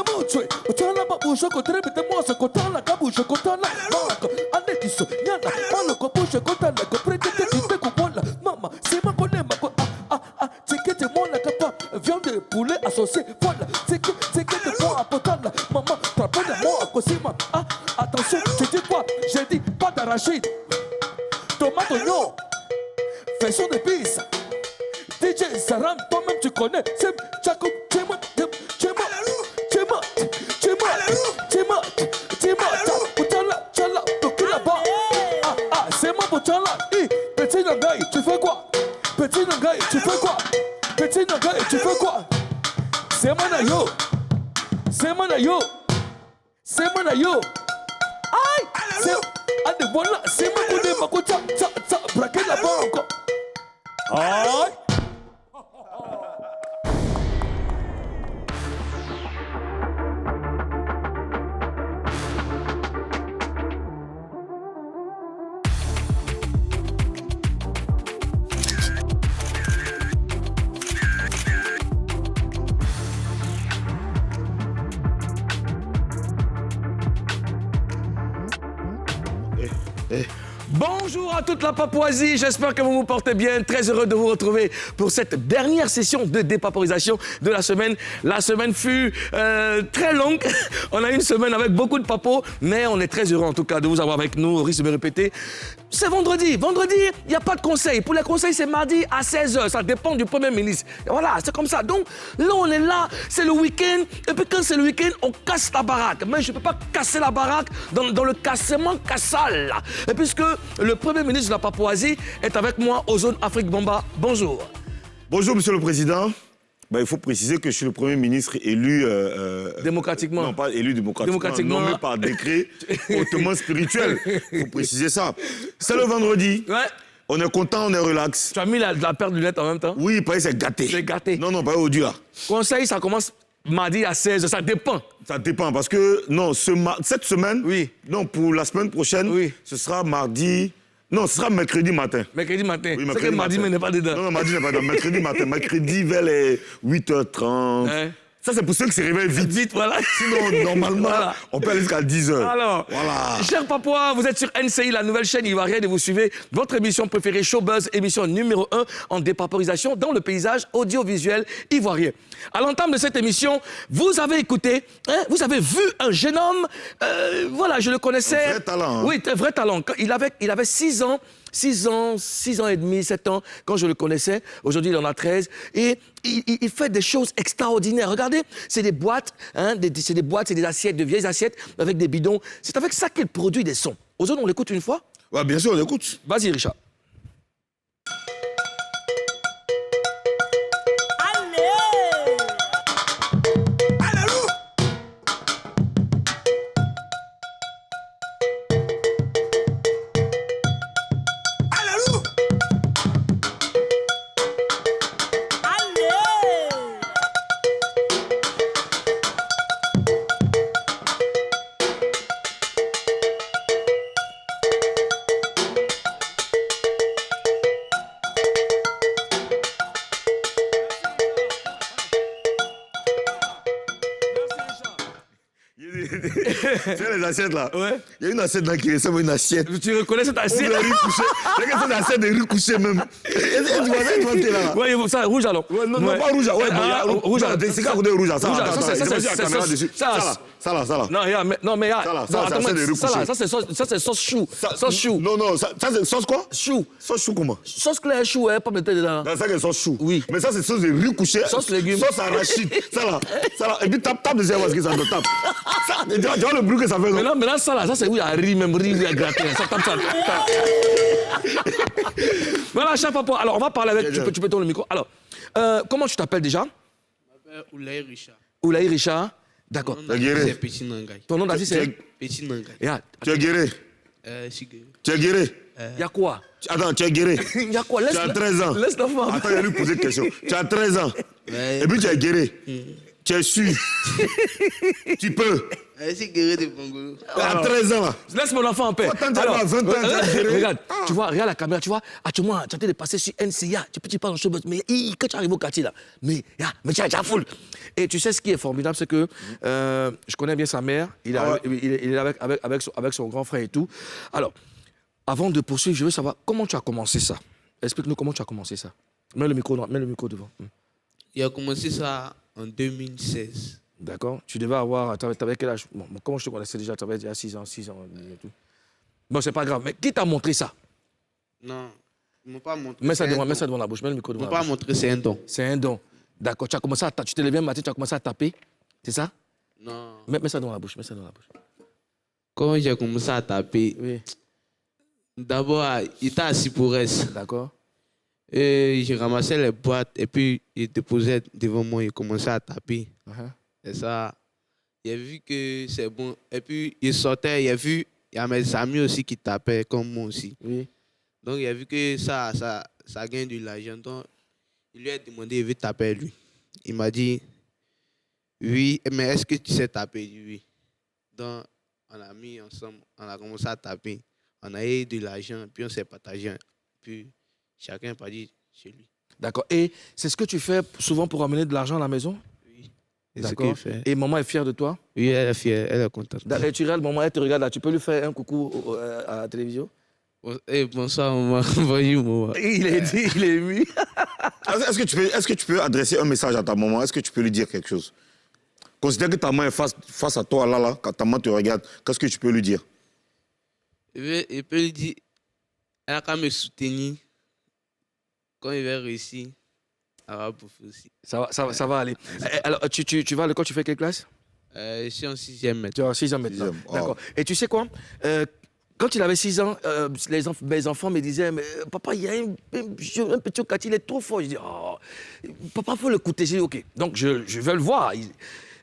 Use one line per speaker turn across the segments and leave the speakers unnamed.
Namuchwe, Utala Babusha, Kotrebe, the Mosa, Kotala, Kabusha, Kotala, Marco, Anetiso, Yana, Maloko, Busha, Kotala, Coprete, Kupola, Mama, Sima Konema, Ticket Mona Capa, viande de poulet associé, voilà, Ticket de bois à potala, Maman, Papa de moi à Cosima, attention, tu dis quoi? J'ai dit pas d'arachide, tomate oignon, faisons des pistes, DJ Saram, toi-même tu connais, c'est Jacob, Tchema, Tchala, Tokula-ba. C'est moi pour Tchala. Petit Nangaï, tu fais quoi? Petit Nangaï, tu fais quoi? Petit Nangaï, tu fais quoi? C'est Manayo. C'est Manayo. C'est Manayo. Aïe! C'est. Allez, voilà, c'est Makoudé, Makouta, braquez la barre encore. Aïe!
Bonjour à toute la Papouasie, j'espère que vous vous portez bien. Très heureux de vous retrouver pour cette dernière session de dépaporisation de la semaine. La semaine fut très longue. On a une semaine avec beaucoup de papos, mais on est très heureux en tout cas de vous avoir avec nous. Au risque de me répéter, c'est vendredi. Vendredi, il n'y a pas de conseil. Pour les conseils, c'est mardi à 16h. Ça dépend du Premier ministre. Et voilà, c'est comme ça. Donc là, on est là, c'est le week-end. Et puis quand c'est le week-end, on casse la baraque. Mais je ne peux pas casser la baraque dans le cassement cassal. Et puisque le Premier ministre de la Papouasie est avec moi aux zones Afrique Bomba. Bonjour.
Bonjour, Monsieur le Président. Il faut préciser que je suis le Premier ministre élu...
démocratiquement.
Non, pas élu démocratiquement. Nommé par décret hautement spirituel. Il faut préciser ça. C'est le vendredi.
Ouais.
On est content, on est relax.
Tu as mis la paire de lunettes en même temps?
Oui, parce que c'est gâté.
C'est gâté.
Non, pas odieux.
Conseil, ça commence mardi à 16h, ça dépend.
Ça dépend, parce que, non, cette semaine,
oui.
Non, pour la semaine prochaine, oui. Ce sera mardi... Non, ce sera mercredi matin.
Mercredi matin.
Oui,
c'est que mardi, mais n'est pas dedans.
Non, mardi n'est pas dedans. Mercredi matin. Mercredi vers les 8h30. Hein? Ça, c'est pour ceux qui se réveillent vite.
Vite, voilà.
Sinon, normalement, voilà. On peut aller jusqu'à 10h.
Alors, voilà. Chers Papouas, vous êtes sur NCI, la nouvelle chaîne ivoirienne, et vous suivez votre émission préférée, Showbuzz, émission numéro 1 en dépaporisation dans le paysage audiovisuel ivoirien. À l'entame de cette émission, vous avez écouté, vous avez vu un jeune homme, voilà, je le connaissais.
Un vrai talent. Hein?
Oui, un vrai talent. Il avait 6 ans. 6 ans et demi, 7 ans, quand je le connaissais. Aujourd'hui, il en a 13. Et il fait des choses extraordinaires. Regardez, c'est des boîtes, c'est des assiettes, de vieilles assiettes avec des bidons. C'est avec ça qu'il produit des sons. Aux zones, on l'écoute une fois?
Ouais, bien sûr, on l'écoute.
Vas-y, Richard.
Tu vois les assiettes là?
Ouais.
Il y a une assiette là qui ressemble à une assiette.
Tu reconnais cette assiette?
C'est que c'est une assiette de riz couché même. Tu vois ça, là?
Oui, ça, rouge alors.
Ouais, non, pas rouge. Ouais, rouge. C'est quoi rouge là? Ça là.
Non, mais ça, c'est sauce chou. Sauce chou.
Non, ça c'est sauce quoi?
Chou.
Sauce chou comment?
Sauce claire chou, pas mettre dedans.
Ça c'est sauce chou.
Oui.
Mais ça c'est sauce de riz couché.
Sauce légumes.
Sauce arachide. Ça là. Et puis tape de savoir ce que ça te tape. Tu vois le bruit que ça fait.
Maintenant ça c'est où il y a riz, même riz, il y a gratin. Ça tape ça. Voilà, cher papa. Alors on va parler avec. Tu peux tourner le micro. Alors, comment tu t'appelles déjà?
Je m'appelle Oulaye Richard.
Oulaye Richard. D'accord.
C'est Petit Nangaï.
Ton nom d'Aziz c'est
Petit Nangaï.
Tu es guéri?
Je suis guéri.
Tu es guéri?
Il y a quoi?
Attends, tu es guéri?
Il y a quoi?
Tu as 13 ans.
Laisse l'enfant.
Attends, il va lui poser une question. Tu as 13 ans. Et puis tu es guéri. Tu es sûr. Tu peux.
Je suis guéri de Bongolo.
À 13 ans là.
Laisse mon enfant en paix.
Alors, à 20 ans,
regarde, tu vois, regarde la caméra, tu vois, actuellement, tu es en train de passer sur NCA, tu parles en showbuzz, mais quand tu arrives au quartier là, mais tu as foule. Et tu sais ce qui est formidable, c'est que je connais bien sa mère. Il est avec son grand frère et tout. Alors, avant de poursuivre, je veux savoir comment tu as commencé ça. Explique-nous comment tu as commencé ça. Mets le micro devant.
Il a commencé ça en 2016.
D'accord. Tu devais avoir... T'avais quel âge? Bon, comment je te connaissais déjà? Tu avais déjà 6 ans et tout. Bon, c'est pas grave. Mais qui t'a montré ça?
Non, ils m'ont pas montré.
Mets ça devant la bouche. Mets le micro devant
Ils
la
m'ont
bouche.
pas montré, c'est un don.
C'est un don. D'accord. Tu as commencé à tu t'es levé un matin, tu as commencé à taper. C'est ça?
Non.
Mets ça devant la bouche.
Quand j'ai commencé à taper,
Oui.
d'abord, il était assis pour reste.
D'accord.
Et j'ai ramassé les boîtes et puis il déposait devant moi, il commençait à taper. Et ça, il a vu que c'est bon. Et puis il sortait, il a vu, il y a mes amis aussi qui tapaient comme moi aussi.
Oui.
Donc il a vu que ça gagne de l'argent. Donc il lui a demandé, il veut taper lui. Il m'a dit, oui, mais est-ce que tu sais taper? Il dit oui. Donc on a mis ensemble, on a commencé à taper. On a eu de l'argent, puis on s'est partagé. Puis chacun n'a pas dit chez lui.
D'accord. Et c'est ce que tu fais souvent pour amener de l'argent à la maison?
Oui. C'est ce
D'accord.
qu'il fait.
Et maman est fière de toi?
Oui, elle est fière, elle est contente.
Et tu regardes, maman, elle te regarde là. Tu peux lui faire un coucou à la télévision?
Bonsoir, maman. Bonjour, maman.
Il est ému.
Est-ce que tu peux adresser un message à ta maman? Est-ce que tu peux lui dire quelque chose? Considère que ta maman est face à toi, là, quand ta maman te regarde. Qu'est-ce que tu peux lui dire?
Il peut lui dire, elle a qu'à me soutenir. Quand il va réussir, elle va bouffer aussi.
Ça va aller. Alors, tu vas à l'école, tu fais quelle classe?
Je suis en 6e maintenant.
Tu as 6 ans maintenant.
6e, wow.
D'accord. Et tu sais quoi? Quand il avait 6 ans, mes enfants me disaient, mais papa, il y a un petit Okati, il est trop fort. Je dis, oh, papa, il faut l'écouter. J'ai dit, ok. Donc, je veux le voir.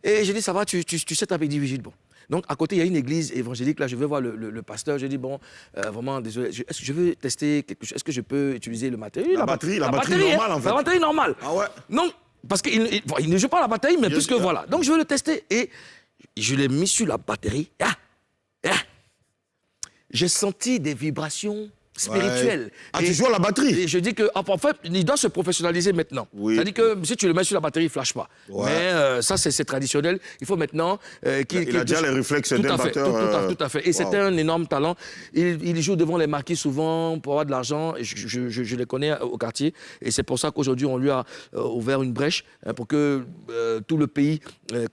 Et je dis, ça va, tu sais taper 10 vigiles. Bon. Donc, à côté, il y a une église évangélique. Là, je vais voir le pasteur. Je dis, bon, vraiment, désolé, est-ce que je veux tester quelque chose? Est-ce que je peux utiliser le matériel?
La batterie normale, en fait.
La batterie normale.
Ah ouais?
Non, parce qu'il ne joue pas la batterie, mais puisque voilà. Donc, je veux le tester. Et je l'ai mis sur la batterie. J'ai senti des vibrations spirituelles.
Ouais. Ah, tu joues à la batterie?
Et je dis que, en fait, il doit se professionnaliser maintenant.
Oui.
C'est-à-dire que si tu le mets sur la batterie, il ne flash pas.
Ouais.
Mais ça, c'est traditionnel. Il faut maintenant...
Il a déjà les réflexes d'un batteur.
Tout à fait. Et c'est un énorme talent. Il joue devant les marquis souvent pour avoir de l'argent. Je les connais au quartier. Et c'est pour ça qu'aujourd'hui, on lui a ouvert une brèche pour que tout le pays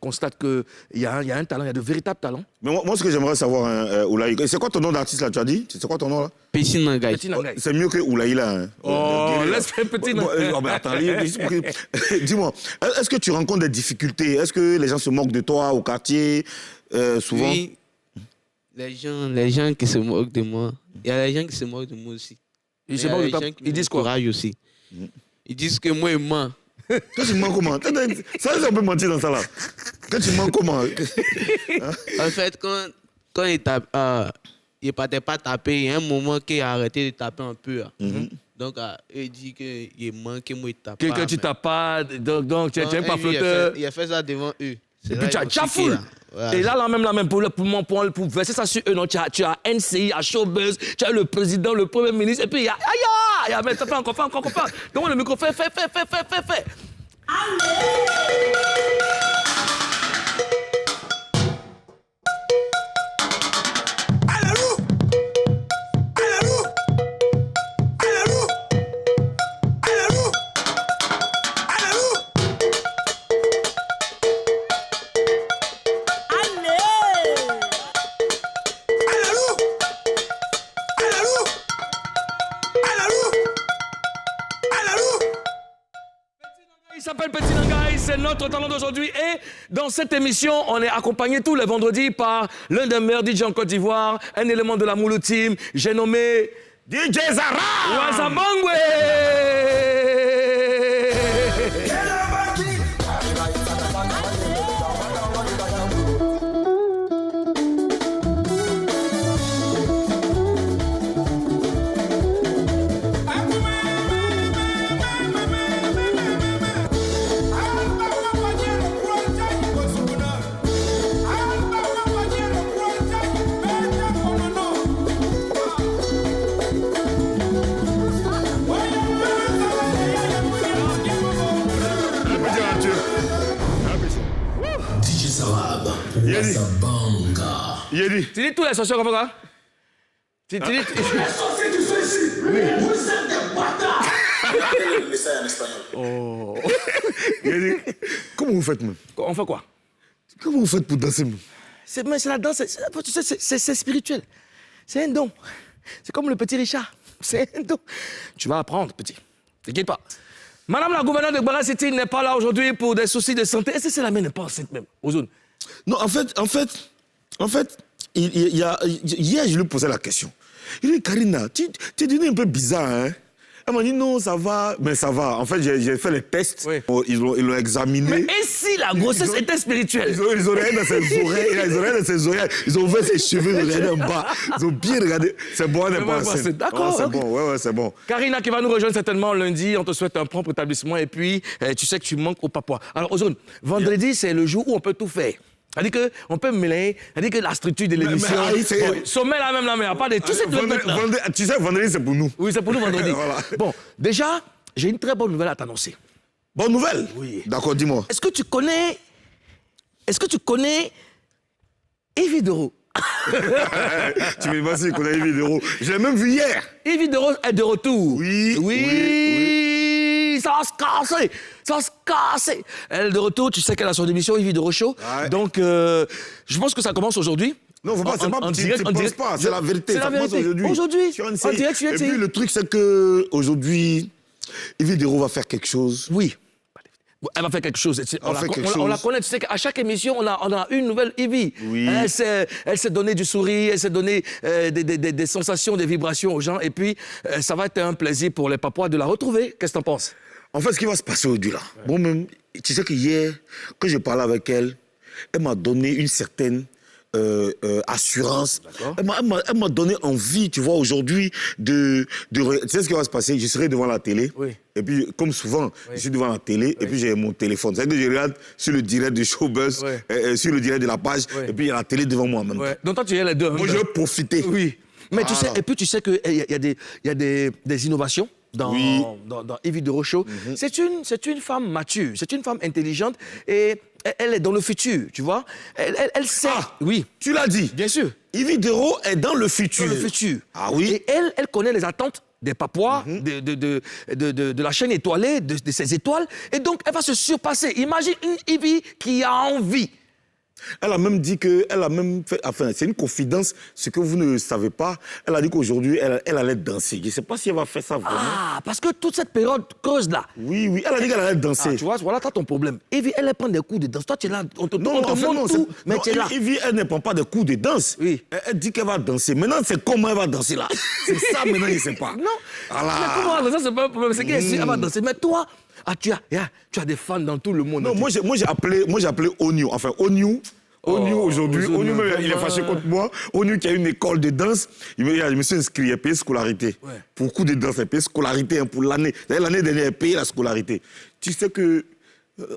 constate qu'il y a un talent, il y a de véritables talents.
Mais moi, ce que j'aimerais savoir, Oulaï, c'est quoi ton nom d'artiste là, tu as dit? C'est quoi ton nom là?
Petit Nangai.
Petit Nangai.
C'est mieux que Oulaï là. Hein.
Oh, laisse faire Petit Nangai.
Mais attends, dis-moi, est-ce que tu rencontres des difficultés? Est-ce que les gens se moquent de toi au quartier souvent?
Oui, les gens qui se moquent de moi. Il y a les gens qui se moquent de moi aussi.
Ils disent quoi?
Aussi. Ils disent que moi, je mens.
Quand tu mens comment? Ça, on peut mentir dans ça là. Quand tu mens comment?
En fait, quand il tape, il ne partait pas taper. Il y a un moment qu'il a arrêté de taper un peu. Donc, il dit qu'il ment, que moi, il tape pas.
Que tu tapes pas, donc tu n'es pas flotteur.
Il a fait ça devant eux.
Et puis tu as foule. Et là même, pour verser ça sur eux, non, tu as NCI, à Showbuzz, tu as le président, le premier ministre, et puis il y a, mais ça fait encore. Donc le micro, fais. Il s'appelle Petit Nangai, c'est notre talent d'aujourd'hui. Et dans cette émission, on est accompagné tous les vendredis par l'un des meilleurs DJ en Côte d'Ivoire, un élément de la Moulou Team. J'ai nommé
DJ Zara!
Wazabangwe!
Sarab,
Yedi.
Wasabanga.
Yedi.
Tu dis tous les sorciers comme ça? Tu dis...
Les sorciers qui sont ici, vous êtes des bâtards. Regardez le message en espagnol.
Yedi. Comment vous faites, même?
On fait quoi?
Comment vous faites pour danser, même?
Mais c'est la danse, tu sais, c'est spirituel. C'est un don. C'est comme le petit Richard. C'est un don. Tu vas apprendre, petit. T'inquiète pas. Madame la gouverneure de Gbara City n'est pas là aujourd'hui pour des soucis de santé. Est-ce que c'est la mienne n'est pas enceinte même, Ozone?
Non, en fait, hier, je lui posais la question. Il dit, Karina, tu es devenue un peu bizarre, hein? Elle m'a dit, non, ça va. Mais ça va. En fait, j'ai fait les tests.
Oui.
Ils l'ont examiné.
Mais et si la grossesse était spirituelle?
Ils ont regardé dans ses oreilles. Ils ont ouvert ses cheveux, ils ont regardé en bas. Ils ont bien regardé. C'est bon, on n'est pas enceinte.
D'accord,
C'est
ok.
bon, ouais, c'est bon.
Karina qui va nous rejoindre certainement lundi. On te souhaite un prompt établissement. Et puis, tu sais que tu manques au papa. Alors, Ozone, vendredi, c'est le jour où on peut tout faire. C'est-à-dire qu'on peut mêler, c'est-à-dire que la structure de l'émission. Sommet la même, à part de tout ce que tu veux mettre là.
Tu sais, vendredi, c'est pour nous.
Oui, c'est pour nous vendredi.
Voilà.
Bon, déjà, j'ai une très bonne nouvelle à t'annoncer.
Bonne nouvelle?
Oui.
D'accord, dis-moi.
Est-ce que tu connais Yves Doro?
Tu me demandes si je connais Yves Doro. Je l'ai même vu hier.
Yves Doro est de retour.
Oui.
Ça va se casser. Elle est de retour, tu sais qu'elle a son émission Yves Doro Show.
Ouais.
Donc, je pense que ça commence aujourd'hui.
Non, faut pas, c'est pas,
en
tu
direct,
penses
direct.
pas, c'est la vérité.
C'est la
Ça commence
vérité. Aujourd'hui,
Sur une
en
série.
direct sur
Et
NCI.
puis le truc, c'est que aujourd'hui, Yves Dero va faire quelque chose.
Oui. Elle va faire quelque chose. On la connaît. Tu sais qu'à chaque émission, on a une nouvelle Ivy.
Oui.
Elle s'est donné du sourire, elle s'est donné des sensations, des vibrations aux gens. Et puis, ça va être un plaisir pour les Papois de la retrouver. Qu'est-ce que t'en penses?
En fait, ce qui va se passer aujourd'hui, là, moi-même, tu sais que hier, quand j'ai parlé avec elle, elle m'a donné une certaine assurance. Elle m'a donné envie, tu vois, aujourd'hui, tu sais ce qui va se passer? Je serai devant la télé.
Oui.
Et puis, comme souvent, je suis devant la télé et puis j'ai mon téléphone. C'est que je regarde sur le direct de Showbuzz, sur le direct de la page, et puis il y a la télé devant moi en même temps.
Donc toi, tu es les deux.
Moi, je vais profiter.
Oui. Mais tu sais,
Voilà.
et puis tu sais qu'il y a des innovations dans Yves Doro Show. C'est une femme mature, c'est une femme intelligente et elle est dans le futur, tu vois. Elle sait.
Ah,
oui.
Tu l'as dit.
Bien sûr.
Yves Dero est dans le futur.
Dans le futur.
Ah oui.
Et elle connaît les attentes des Papois, de la chaîne étoilée, de ses étoiles. Et donc, elle va se surpasser. Imagine une Ivy qui a envie.
Elle a même dit que, elle a même fait, enfin, c'est une confidence, ce que vous ne savez pas. Elle a dit qu'aujourd'hui, elle allait danser. Je ne sais pas si elle va faire ça vraiment.
Ah, parce que toute cette période creuse là.
Oui, elle a dit qu'elle allait danser.
Ah, tu vois, voilà, t'as ton problème. Evie, elle prend des coups de danse. Toi, tu es là, on te
Non, en fait,
montre tout, mais tu es là.
Evie, elle ne prend pas de coups de danse.
Oui.
Elle dit qu'elle va danser. Maintenant, c'est comment elle va danser là. C'est ça, maintenant, je ne sais pas.
Non,
Voilà.
mais comment ça, c'est pas un problème. C'est qu'elle est sûre, elle va danser. Mais toi, tu as des fans dans tout le monde.
Non, moi, j'ai appelé Onyu. Enfin, Onyu aujourd'hui, Onyu même, il est fâché contre moi. Onyu qui a une école de danse, je me suis inscrit, il a payé scolarité.
Ouais.
Pour coup de danse, il a payé scolarité pour l'année. L'année dernière, il a payé la scolarité. Tu sais que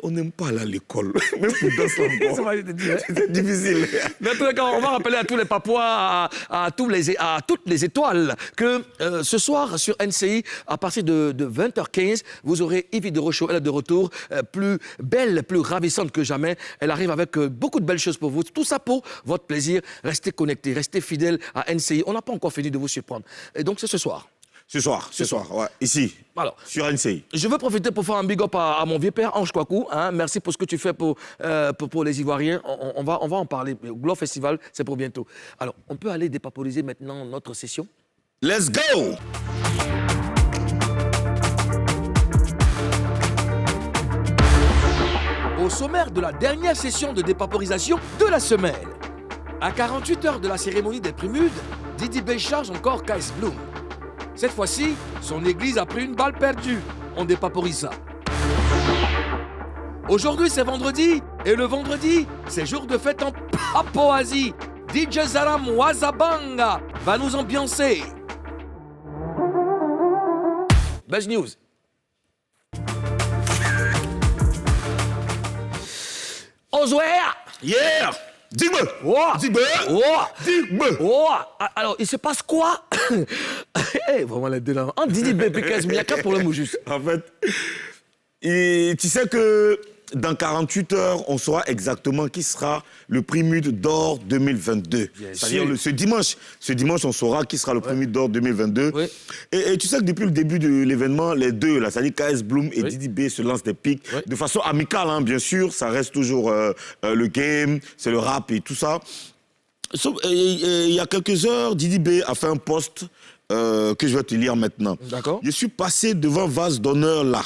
on n'aime pas aller à l'école, même pour danser encore.
Ça va, je te dis, hein.
C'est difficile.
Dans tous les cas, on va rappeler à tous les Papois, à toutes les étoiles, que ce soir, sur NCI, à partir de 20h15, vous aurez Yves Doro Show. Elle est de retour, plus belle, plus ravissante que jamais. Elle arrive avec beaucoup de belles choses pour vous. Tout ça pour votre plaisir. Restez connectés, restez fidèles à NCI. On n'a pas encore fini de vous surprendre. Et donc, c'est ce soir.
Ce soir, ouais, ici,
Alors,
sur NCI.
je veux profiter pour faire un big up à mon vieux père, Ange Kouakou. Hein. Merci pour ce que tu fais pour les Ivoiriens. On va en parler. Glow Festival, c'est pour bientôt. Alors, on peut aller dépaporiser maintenant notre session?
Let's go!
Au sommaire de la dernière session de dépaporisation de la semaine. À 48 heures de la cérémonie des Primudes, Didi B charge encore Kais Bloom. Cette fois-ci, son église a pris une balle perdue. On dépaporise ça. Aujourd'hui, c'est vendredi, et le vendredi, c'est jour de fête en Papouasie. DJ Zaram Wasabanga va nous ambiancer. Buzz News. Oswea.
Yeah! Dis-moi!
Oh.
Dis-moi!
Oh.
Dis-moi!
Oh, alors, il se passe quoi? Vraiment, les deux là. Didi B, puis 15 000, il y a qu'un problème au juste.
En fait, et tu sais que dans 48 heures, on saura exactement qui sera le prix Mud d'or 2022. C'est-à-dire ce dimanche, on saura qui sera le prix Mud d'or 2022.
Oui.
Et tu sais que depuis le début de l'événement, les deux, là, c'est-à-dire KS Bloom et
Oui.
Didi B se lancent des pics
Oui.
de façon amicale, hein, bien sûr. Ça reste toujours le game, c'est le rap et tout ça. Il y a quelques heures, Didi B a fait un post que je vais te lire maintenant.
D'accord.
Je suis passé devant vase d'honneur là.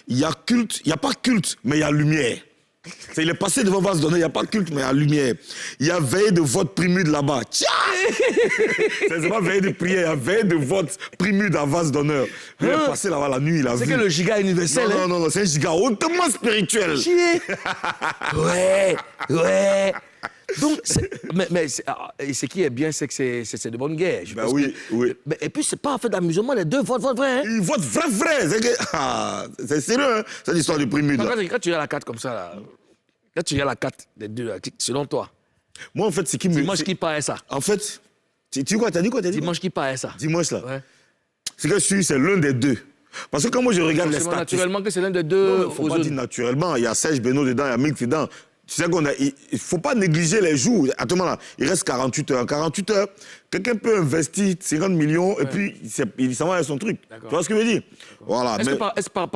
Il y a culte, il n'y a pas culte, mais il y a lumière. Il est passé devant vase d'honneur, il n'y a pas culte, mais il y a lumière. Il y a veillée de vote Primude là-bas. Tiens. C'est pas veillée de prière, il y a veillée de vote Primude à vase d'honneur. Il est passé là-bas la nuit, il a vu.
C'est que le giga universel.
Non, non, non, c'est un giga hautement spirituel.
Chier. Ouais, ouais. Donc, mais ce qui est bien, c'est que c'est de bonne guerre. Je
Ben
pense
oui,
que-
oui.
Et puis, c'est pas en fait d'amusement, les deux votent vrai. Hein.
Il vote vrai. C'est sérieux, hein, cette histoire de Primude. là.
Quand tu regardes la carte comme ça, là, quand tu regardes la carte des deux, là, selon toi,
Moi, en fait, c'est qui me.
dimanche qui paraît ça.
En fait, tu dis quoi? T'as dit quoi?
Dimanche qui paraît ça.
Dimanche, là.
Ouais.
C'est que je suis, c'est l'un des deux. Parce que quand moi je regarde les
C'est
statistiques.
naturellement que c'est l'un des deux.
Non, il ne faut
aux
pas
zones.
dire naturellement. Il y a Serge Benoît dedans, il y a Milk dedans. Tu sais il ne faut pas négliger les jours. Attends, là, il reste 48 heures. 48 heures, quelqu'un peut investir 50 millions et puis il s'en va avec son truc. Tu vois ce que je veux dire? Voilà.
Est-ce
Mais
que par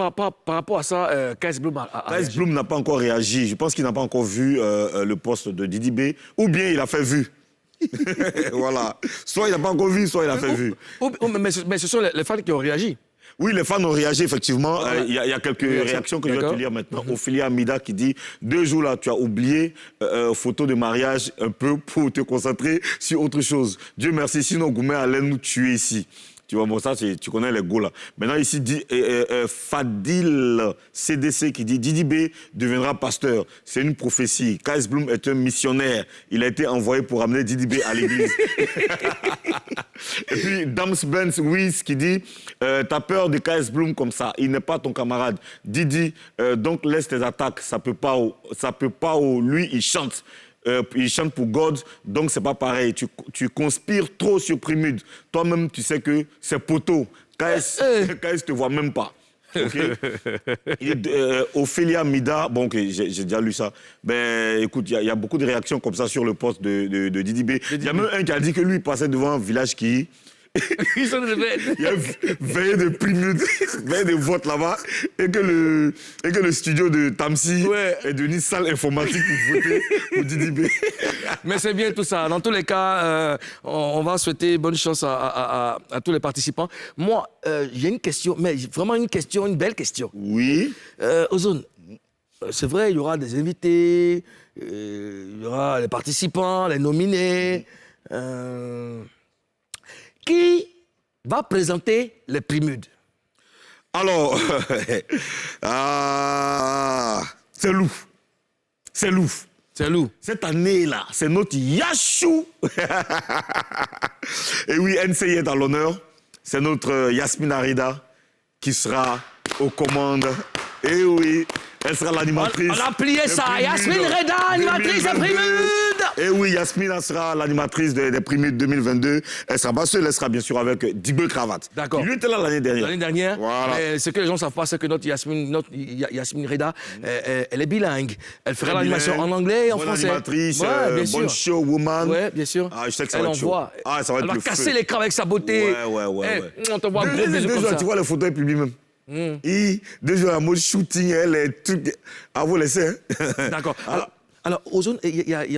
rapport à ça, KS Bloom a
Ice
réagi?
Bloom n'a pas encore réagi. Je pense qu'il n'a pas encore vu le poste de Didi B. Ou bien il a fait vu. Voilà. Soit il n'a pas encore vu, soit il a fait vu.
Mais ce sont les fans qui ont réagi.
Oui, les fans ont réagi, effectivement.
Voilà.
Il y a quelques réactions que je vais te
D'accord.
lire maintenant. Ophélia Amida qui dit « 2 jours là, tu as oublié photo de mariage un peu pour te concentrer sur autre chose. Dieu merci, sinon Goumé allait nous tuer ici. » Tu vois, bon, ça, tu connais les go là. Maintenant, ici, Fadil CDC qui dit Didi B deviendra pasteur. C'est une prophétie. KS Bloom est un missionnaire. Il a été envoyé pour amener Didi B à l'église. Et puis, Dams Benz Wiz qui dit t'as peur de KS Bloom comme ça. Il n'est pas ton camarade. Didi, donc laisse tes attaques. Ça peut pas. Lui, il chante. Il chante pour God, donc c'est pas pareil. Tu conspires trop sur Primude. Toi-même, tu sais que c'est poteau. KS te voit même pas. Ok. Ophélia Mida, bon, ok, j'ai déjà lu ça. Ben, écoute, il y a beaucoup de réactions comme ça sur le poste de Didi B. Il y a même un qui a dit que lui, il passait devant un village qui.
Ils sont
Il y a veillé de Primude, veillé de vote là-bas, et que le studio de Tamsi est devenu salle informatique pour voter pour Didi B.
Mais c'est bien tout ça. Dans tous les cas, on va souhaiter bonne chance à tous les participants. Moi, j'ai une question, mais vraiment une belle question.
Oui.
Ozone, c'est vrai, il y aura des invités, il y aura les participants, les nominés. Qui va présenter les Primudes?
Alors, c'est Lou. C'est Lou.
C'est Lou.
Cette année-là, c'est notre Yachou. Et oui, NCI est à l'honneur. C'est notre Yasmine Arida qui sera aux commandes. Et oui, elle sera l'animatrice.
On a plié
des
ça.
Primudes
Yasmine Reda, animatrice des
2022.
Primudes.
Et oui, Yasmine sera l'animatrice des Primudes 2022. Elle sera pas seule, elle sera bien sûr avec Digbe Cravate.
D'accord.
Lui était là l'année dernière.
L'année dernière,
Voilà.
mais ce que les gens ne savent pas, c'est que notre Yasmine Reda, elle est bilingue. Elle fera l'animation en anglais et en
bonne
français.
animatrice,
Ouais, bien
bonne
sûr.
show woman.
Ouais, bien sûr.
Ah, je sais que ça
Elle
va être chaud.
envoie.
Ah, ça va être
Elle va
le
casser
feu.
l'écran avec sa beauté.
Ouais.
On te voit gros bisous
Deux
comme
jours,
ça.
tu vois les photos publiées même. Et 2 jours à mode shooting, elle est tout. À vous laisser. Hein?
D'accord. Alors, Ozone,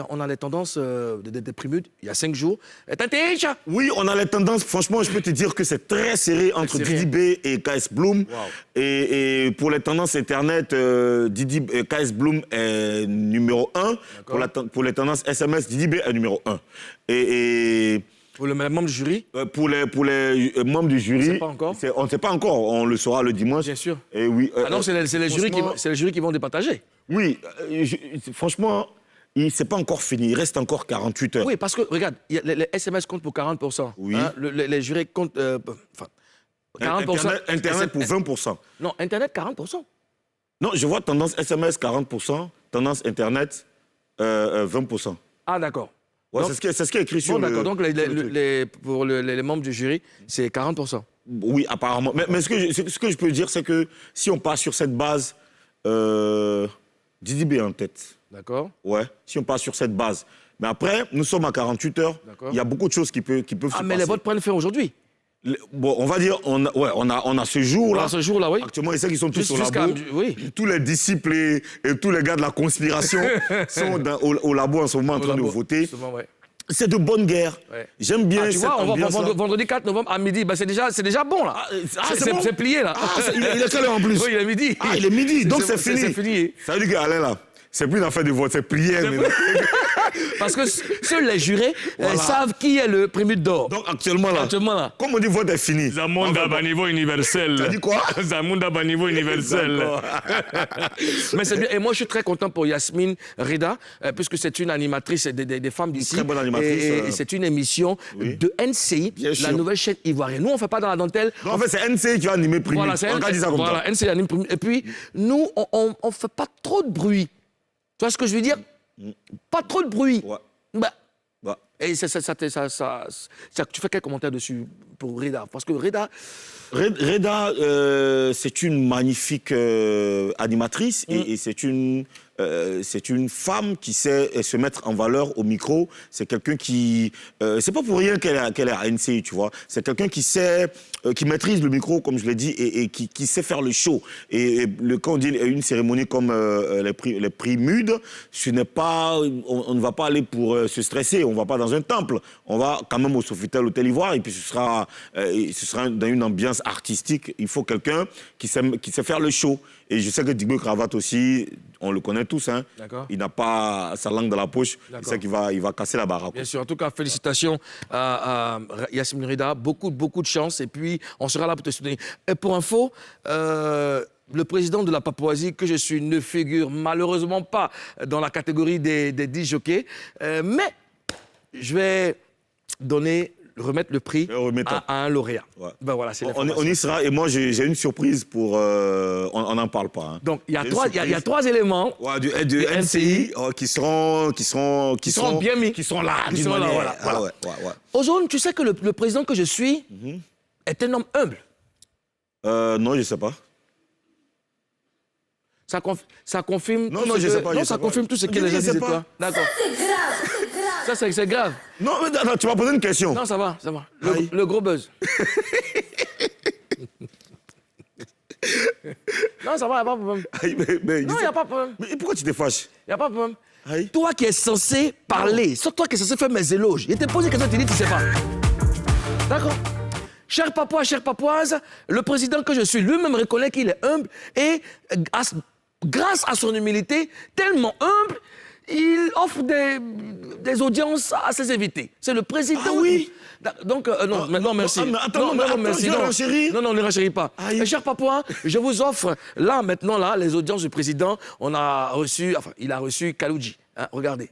on a les tendances des Primudes, il y a 5 jours. Tati,
Oui, on a les tendances. Franchement, je peux te dire que c'est très serré entre
serré.
Didi B et KS Bloom.
Wow.
Et pour les tendances Internet, KS Bloom est numéro 1. Pour les tendances SMS, Didi B est numéro 1. Et
pour le membre du jury,
pour les membres du jury,
sait pas encore.
On ne sait pas encore. On le saura le dimanche.
bien sûr.
Et oui.
Ah non, c'est les jurys qui vont départager.
Oui, franchement, c'est pas encore fini. Il reste encore 48 heures.
Oui, parce que, regarde, les SMS comptent pour 40%.
Oui.
Hein, les jurés comptent... 40%.
Internet pour 20%.
Non, Internet, 40%.
Non, je vois tendance SMS 40%, tendance Internet 20%.
Ah, d'accord.
Ouais,
Donc-
c'est ce qui est écrit sur
Bon,
le...
d'accord. Donc, pour les membres du jury, c'est 40%.
Oui, apparemment. Mais ce que je peux dire, c'est que si on part sur cette base, Didi B est en tête.
D'accord.
Ouais, si on part sur cette base. Mais après, nous sommes à 48 heures.
D'accord.
Il y a beaucoup de choses qui peuvent se
Ah, mais
passer.
les votes prennent fin aujourd'hui.
Bon, on va dire, on a ce jour-là.
À ce jour-là, oui.
Actuellement, ils savent qu'ils sont tous
Jusqu'à-
au labo.
oui.
Tous les disciples et tous les gars de la conspiration sont au labo en ce moment en train de voter.
Justement, ouais.
C'est de bonne guerre.
Ouais.
J'aime bien
Ah, tu
cette
vois, on va
ambiance-là.
vendredi 4 novembre à midi. Bah, c'est déjà bon, là.
c'est bon
C'est plié, là.
Il est quelle heure en plus?
Oui, il est midi.
Ah, il est midi, donc c'est fini.
C'est fini.
Ça veut dire qu'Alain, là, c'est plus une affaire de vote, c'est prière.
Parce que seuls les jurés savent qui est le premier d'or.
Donc actuellement, là, comme on dit, vote est fini.
Zamunda à niveau universel.
T'as dit quoi?
Zamunda à niveau universel. Mais c'est bien. Et moi, je suis très content pour Yasmine Reda, puisque c'est une animatrice des femmes d'ici.
Très bonne animatrice.
Et c'est une émission de NCI,
Bien
la
sûr.
nouvelle chaîne ivoirienne. Nous, on ne fait pas dans la dentelle.
Donc, en fait, c'est NC qui va animer Primi.
Voilà, c'est
On va dire ça comme
voilà,
ça.
NCI anime Primi. Et puis, nous, on ne fait pas trop de bruit. Tu vois ce que je veux dire? Pas trop de bruit.
Ouais.
Bah,
Bah,
et tu fais quel commentaire dessus pour Reda? Parce que Reda,
Reda, c'est une magnifique animatrice et c'est une femme qui sait se mettre en valeur au micro. C'est quelqu'un qui... c'est pas pour rien qu'elle est à NCI, tu vois. C'est quelqu'un qui sait... qui maîtrise le micro, comme je l'ai dit, et qui sait faire le show. Et quand on dit une cérémonie comme les prix MUD, ce n'est pas... On ne va pas aller pour se stresser, on ne va pas dans un temple. On va quand même au Sofitel Hôtel Ivoire, et puis ce sera dans une ambiance artistique. Il faut quelqu'un qui sait faire le show. Et je sais que Digbo Cravate aussi, on le connaît tous, hein.
D'accord.
Il n'a pas sa langue dans la poche. Il
D'accord.
sait qu'il va casser la baraque.
bien sûr, en tout cas, félicitations à Yasmine Reda. Beaucoup de chance. Et puis, on sera là pour te soutenir. Et pour info, le président de la Papouasie, que je suis, ne figure malheureusement pas dans la catégorie des 10 jockeys. Mais je vais remettre le prix à un lauréat.
Ouais.
Ben voilà, c'est
On y sera. Et moi, j'ai une surprise pour... on n'en parle pas. Hein.
Donc, il y a
J'ai
trois éléments.
Ouais, du NCI qui seront
bien mis.
Qui sont là.
Qui
d'une
sont là,
manière.
voilà.
Ah ouais.
Aujourd'hui, tu sais que le président que je suis est un homme humble.
Non, je ne sais pas.
Ça confirme
Non,
tout
non,
ce
je
que-
sais pas,
Non,
je
ça
sais
confirme
pas.
tout ce que
Je
les gens
sais
disent de
pas.
toi. D'accord. Ça, c'est grave.
Non, mais attends, tu m'as posé une question.
Non, ça va.
Aïe.
Le gros buzz. Non, ça va, il n'y a pas de problème.
Aïe, mais
Non, il n'y a pas de problème.
Mais pourquoi tu te fâches?
Il n'y a pas de problème.
Aïe.
Toi qui es censé parler, c'est toi qui es censé faire mes éloges. Il t'a posé question, tu dis, tu ne sais pas. D'accord. Cher Papouas, chère Papouase, le président que je suis lui-même reconnaît qu'il est humble et grâce à son humilité, tellement humble, il offre des audiences à ses invités. C'est le président.
Ah oui.
Donc, non, merci.
mais attends,
non,
attends,
merci.
je renchéris.
Non, on ne renchérit pas.
Aïe.
Cher Papouas, je vous offre maintenant, les audiences du président. Il a reçu Kaloudji. Hein, regardez.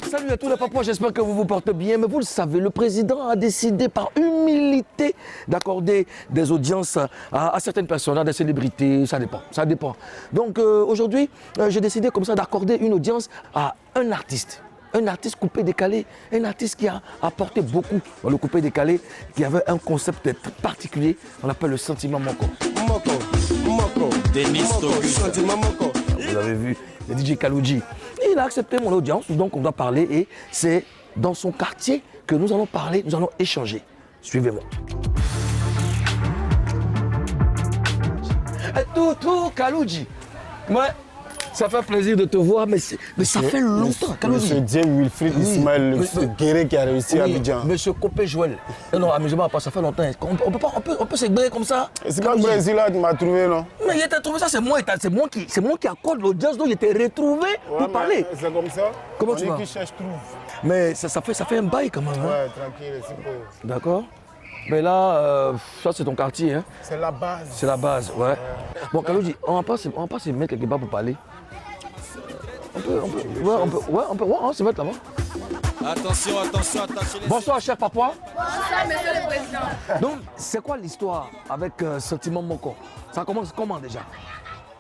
Salut à tous les Papouas, j'espère que vous vous portez bien. Mais vous le savez, le président a décidé par humilité d'accorder des audiences à certaines personnes, à des célébrités, ça dépend. Donc aujourd'hui, j'ai décidé comme ça d'accorder une audience à un artiste coupé-décalé, un artiste qui a apporté beaucoup dans le coupé-décalé, qui avait un concept particulier, on l'appelle le sentiment Moko.
Denis
Sentiment Moko. Vous avez vu, le DJ Kaloudji. Il a accepté mon audience, donc on doit parler et c'est dans son quartier que nous allons parler, nous allons échanger. Suivez-moi. Tout, Kaloudji. Ouais, ça fait plaisir de te voir, mais ça fait longtemps, Kaloudji.
Monsieur Dieu Wilfried Ismaël, le guerrier qui a réussi à Abidjan.
Monsieur Copé Joël. Non, amusez-moi pas, ça fait longtemps. On peut s'égayer comme ça.
C'est pas le Brésil là qui m'a trouvé, non?
Mais il t'a trouvé ça, c'est moi qui accorde l'audience, donc il était retrouvé pour parler.
C'est comme ça.
Comment tu vas?
Qui cherche trouve.
Mais ça fait un bail quand même. Hein?
Ouais, tranquille, c'est peu.
D'accord. Mais là, ça c'est ton quartier. Hein?
C'est la base.
C'est la base, ouais. Bon, Kaloudji, on va pas se mettre quelque part pour parler. On peut se mettre là-bas.
Attention, attachez les...
Bonsoir, cher Papouas.
Bonsoir, monsieur le président.
Donc, c'est quoi l'histoire avec Sentiment Moko? Ça commence comment déjà?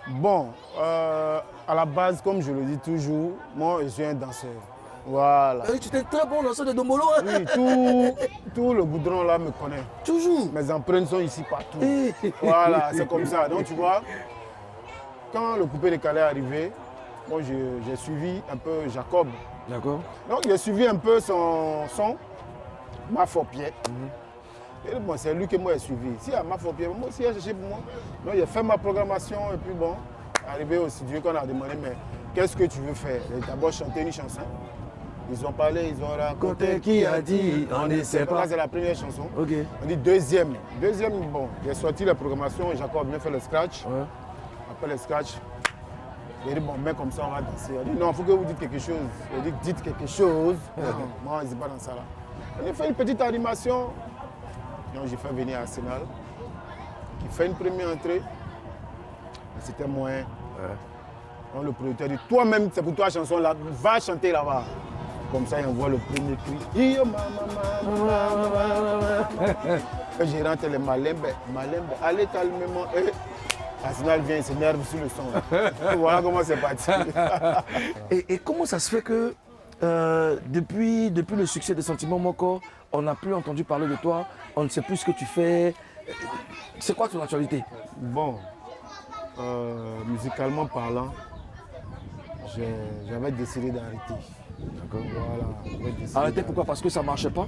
Bon, à la base, comme je le dis toujours, moi je suis un danseur. Voilà.
Tu étais très bon danseur de Dombolo. Hein?
Oui, tout le goudron là me connaît.
Toujours.
Mes empreintes sont ici partout.
Eh.
Voilà, c'est comme ça. Donc tu vois, quand le coupé décalé est arrivé, moi j'ai suivi un peu Jacob.
D'accord.
Donc j'ai suivi un peu son son, ma pied. Et bon, c'est lui que moi j'ai suivi. Si à ma pied, moi aussi j'ai cherché pour moi. Donc j'ai fait ma programmation et puis bon, arrivé au studio qu'on a demandé mais qu'est-ce que tu veux faire? J'ai d'abord chanté une chanson. Ils ont parlé, ils ont raconté qui a dit, on ne sait pas. C'est la première chanson.
Ok.
On dit deuxième. Deuxième, bon, j'ai sorti la programmation, Jacob vient faire le scratch.
Ouais.
Après le scratch, il dit bon, mais comme ça on va danser. Il dit non, il faut que vous dites quelque chose. Il dit dites quelque chose. Non, moi, je ne sais pas dans ça là. On a fait une petite animation. Donc j'ai fait venir Arsenal, qui fait une première entrée. Mais c'était moyen.
Ouais.
Donc le producteur dit toi-même, c'est pour toi la chanson là, va chanter là-bas. Comme ça, il envoie le premier cri. Iyo et j'ai rentré les malembe, allez calmement. Et Arsenal vient, il s'énerve sur le son. Voilà comment c'est parti.
Et comment ça se fait que depuis le succès de Sentiment Moko, on n'a plus entendu parler de toi, on ne sait plus ce que tu fais. C'est quoi ton actualité?
Bon, musicalement parlant, j'avais décidé d'arrêter.
D'accord.
Voilà.
Arrêtez pourquoi? Parce que ça ne marchait pas?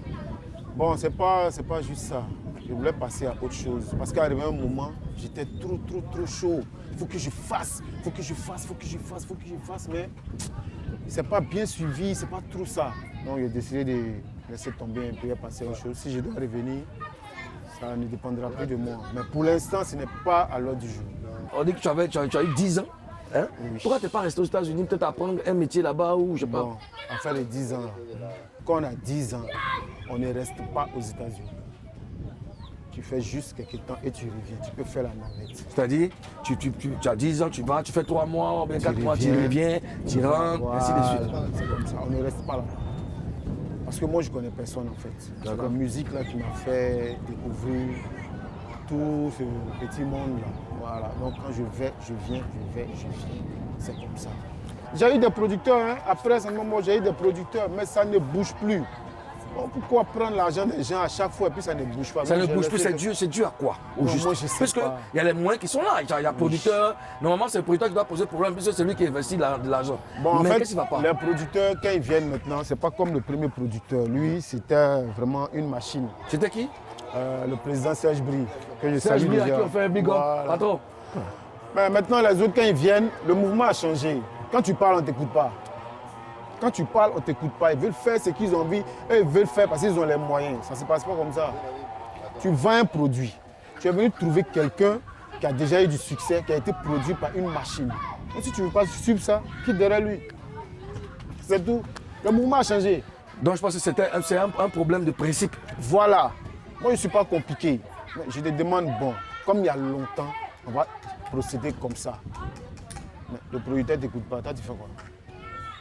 Bon, c'est pas juste ça. Je voulais passer à autre chose. Parce qu'arrivé un moment, j'étais trop chaud. Il faut que je fasse, mais c'est pas bien suivi, c'est pas trop ça. Donc j'ai décidé de laisser tomber un peu et passer à autre chose. Si je dois revenir, ça ne dépendra plus de moi. Mais pour l'instant, ce n'est pas à l'ordre du jour.
On dit que tu as eu 10 ans. Hein?
Oui.
Pourquoi tu n'es pas resté aux États-Unis, peut-être apprendre un métier là-bas ou je sais pas?
Bon, à faire les 10 ans, quand on a 10 ans, on ne reste pas aux États-Unis. Tu fais juste quelques temps et tu reviens. Tu peux faire la navette.
C'est-à-dire, tu as 10 ans, tu vas, tu fais 3 mois, ou bien 4 mois, tu reviens, tu rentres,
Voilà,
ainsi de suite.
c'est comme ça, on ne reste pas là. Parce que moi, je ne connais personne en fait. C'est la musique là qui m'a fait découvrir tout ce petit monde là. Voilà, donc quand je vais, je viens. C'est comme ça. J'ai eu des producteurs, hein. Après ce moment, j'ai eu des producteurs, mais ça ne bouge plus. Donc, pourquoi prendre l'argent des gens à chaque fois et puis ça ne bouge pas?
Ça
Donc,
ne
j'ai
bouge plus,
laissé
c'est dû à quoi au
Non,
juste?
moi, je sais
Parce qu'il
pas.
y a les moyens qui sont là. Il y a producteur. Normalement, c'est le producteur qui doit poser problème, puisque c'est lui qui investit de l'argent.
Bon, en
Mais
fait,
qu'est-ce qui va pas?
les producteurs, quand ils viennent maintenant, c'est pas comme le premier producteur. Lui, c'était vraiment une machine.
C'était qui?
Le président Serge Brie, que je
Serge
salue
Brie à qui
déjà.
on fait un big up.
Voilà.
Patron.
Mais maintenant, les autres, quand ils viennent, le mouvement a changé. Quand tu parles, on ne t'écoute pas. Quand tu parles, on ne t'écoute pas. Ils veulent faire ce qu'ils ont envie. Eux, ils veulent faire parce qu'ils ont les moyens. Ça ne se passe pas comme ça. Tu vends un produit. Tu es venu trouver quelqu'un qui a déjà eu du succès, qui a été produit par une machine. Donc, si tu ne veux pas suivre ça, quitte derrière lui. C'est tout. Le mouvement a changé.
Donc je pense que c'est un problème de principe.
Voilà. Moi, je ne suis pas compliqué. Mais je te demande, bon, comme il y a longtemps, on va procéder comme ça. Mais le producteur ne t'écoute pas. Toi, tu fais quoi?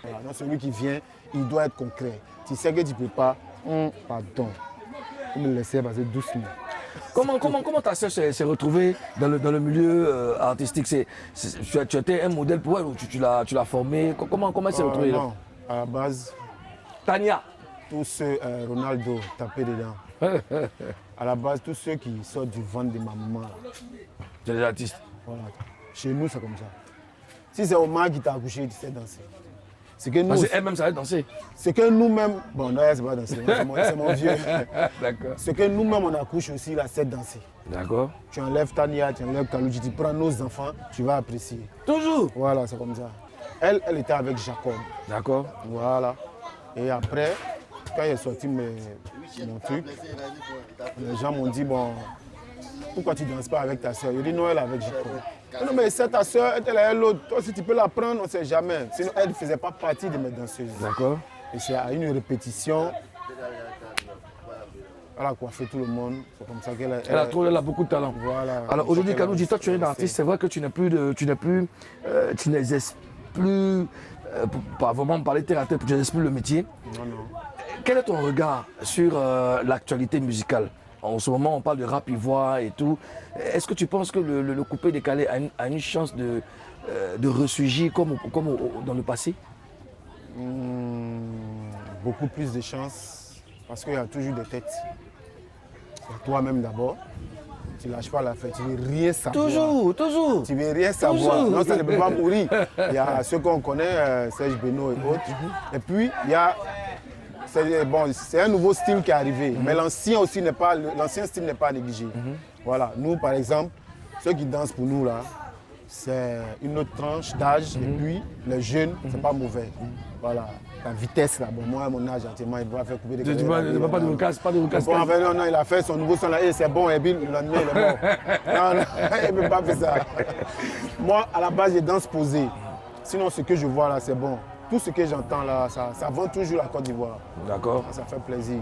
Voilà. Donc, celui qui vient, il doit être concret. Tu sais que tu ne peux pas. Pardon. Il me laisser passer doucement.
Comment ta sœur s'est retrouvée dans le milieu artistique? Tu étais un modèle pour elle ou tu l'as formée? Comment elle s'est retrouvée là?
Non, à la base,
Tania.
tous ceux, Ronaldo, tapé dedans. À la base, tous ceux qui sortent du ventre de ma maman. Là.
C'est des artistes.
Voilà. Chez nous, c'est comme ça. Si c'est Omar qui t'a accouché, tu sais danser. C'est que nous,
Parce qu'elle-même savait danser.
c'est que nous-mêmes, bon, non, c'est pas danser, c'est mon vieux.
D'accord.
C'est que nous-mêmes, on accouche aussi, là, c'est danser.
D'accord.
Tu enlèves Tania, tu enlèves Kalouji, tu prends nos enfants, tu vas apprécier.
Toujours.
Voilà, c'est comme ça. Elle était avec Jacob.
D'accord.
Voilà. Et après, quand il est sorti mon truc, les gens m'ont dit, bon, pourquoi tu ne danses pas avec ta soeur? Je dis non, elle est avec Jacob. Non, mais c'est ta soeur, elle est l'autre. Toi, si tu peux la prendre, on ne sait jamais. Sinon, elle ne faisait pas partie de mes danseuses.
D'accord.
Et c'est à une répétition. Elle a coiffé tout le monde. C'est comme ça qu'elle
Elle a beaucoup de talent.
Voilà.
Alors aujourd'hui, Kalouji, toi tu es un artiste, c'est vrai que tu n'exerces plus, pas vraiment parler terre à terre, tu n'exerces plus le métier.
Non, non.
Quel est ton regard sur l'actualité musicale? En ce moment, on parle de rap ivoire et tout. Est-ce que tu penses que le coupé décalé a une chance de ressurgir comme dans le passé?
beaucoup plus de chance parce qu'il y a toujours des têtes. C'est toi-même d'abord. Tu ne lâches pas l'affaire, tu ne veux rien savoir.
Toujours.
Tu ne veux rien savoir.
Toujours.
Non, ça ne peut pas mourir. Il y a ceux qu'on connaît, Serge Beno et autres. Et puis, il y a. C'est un nouveau style qui est arrivé. Mais l'ancien style n'est pas négligé. Voilà. Nous, par exemple, ceux qui dansent pour nous, là, c'est une autre tranche d'âge. Et puis, les jeunes, c'est pas mauvais. Voilà. La vitesse, là. Bon, moi, à mon âge, actuellement, il va faire couper des carrières.
Il ne va pas de vous casse, pas de vous casse.
Bon, non, il a fait son nouveau son là, et c'est bon, et puis le lendemain, il est mort. Non, il ne peut pas faire ça. Moi, à la base, je danse posé. Sinon, ce que je vois là, c'est bon. Tout ce que j'entends là, ça vend toujours la Côte d'Ivoire.
D'accord.
Ça fait plaisir.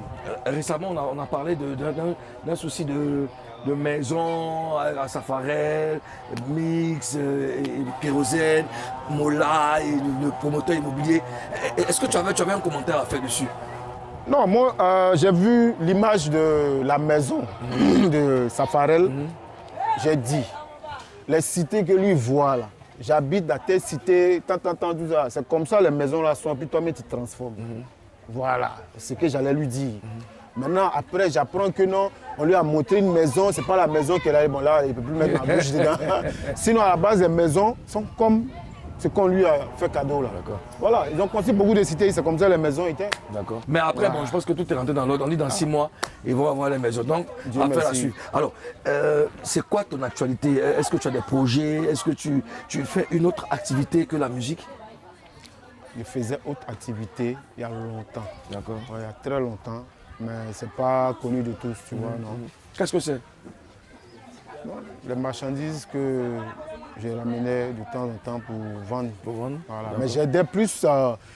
Récemment, on a parlé d'un souci de maison à Safarel, Mix, Kérosène, Mola, et le promoteur immobilier. Est-ce que tu avais un commentaire à faire dessus?
Non, moi, j'ai vu l'image de la maison de Safarel. J'ai dit, les cités que lui voit là, j'habite dans telle cité, tant, tout ça. C'est comme ça les maisons là sont, puis toi-même tu transformes. Voilà, c'est ce que j'allais lui dire. Maintenant, après, j'apprends que non, on lui a montré une maison, c'est pas la maison qu'elle a, bon là, il ne peut plus mettre ma bouche dedans. Sinon, à la base, les maisons sont comme ce qu'on lui a fait cadeau là. Voilà, ils ont construit beaucoup de cités, c'est comme ça les maisons étaient.
D'accord. Mais après, bon, je pense que tout est rentré dans l'ordre. On dit dans 6 mois, ils vont avoir les maisons. Donc, affaire à suivre. Alors, c'est quoi ton actualité? Est-ce que tu as des projets? Est-ce que tu fais une autre activité que la musique?
Je faisais autre activité il y a longtemps.
D'accord.
Ouais, il y a très longtemps, mais c'est pas connu de tous, tu vois, non.
Qu'est-ce que c'est?
Les marchandises que je ramenais de temps en temps pour vendre. Voilà. Mais j'aidais plus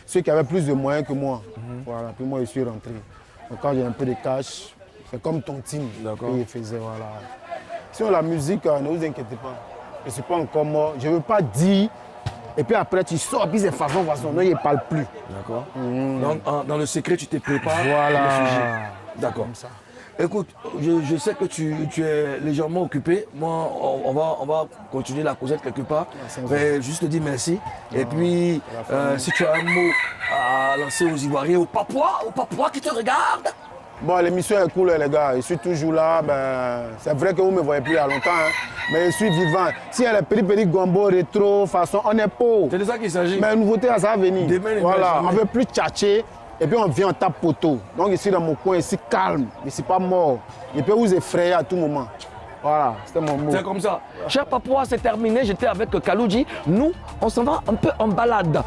ceux qui avaient plus de moyens que moi. Voilà. Puis moi, je suis rentré. Donc quand j'ai un peu de cash, c'est comme tontine que je faisais. Voilà. Sinon, la musique, ne vous inquiétez pas. Je ne suis pas encore mort. Je ne veux pas dire. Et puis après, tu sors, puis c'est façon. Non, il ne parle plus.
D'accord. Donc, dans le secret, tu te prépares.
Voilà.
D'accord. Écoute, je sais que tu es légèrement occupé. Moi, on va continuer la causette quelque part. Mais juste te dire merci. Et puis, si tu as un mot à lancer aux Ivoiriens, aux Papouas qui te regardent.
Bon, l'émission est cool, les gars. Je suis toujours là. C'est vrai que vous ne me voyez plus il y a longtemps, hein, mais je suis vivant. Si il y a les péripéries Gombo, rétro, façon, on est pauvre.
C'est de ça qu'il s'agit.
Mais une nouveauté, ça va venir.
Demain,
voilà, on ne veut plus tchatcher. Et puis on vient, on tape poteau. Donc ici dans mon coin, ici calme. Je ne suis pas mort. Je peux vous effrayer à tout moment. Voilà, c'était mon mot.
C'est comme ça. Cher Papouas, c'est terminé. J'étais avec Kaloudji. Nous, on s'en va un peu en balade.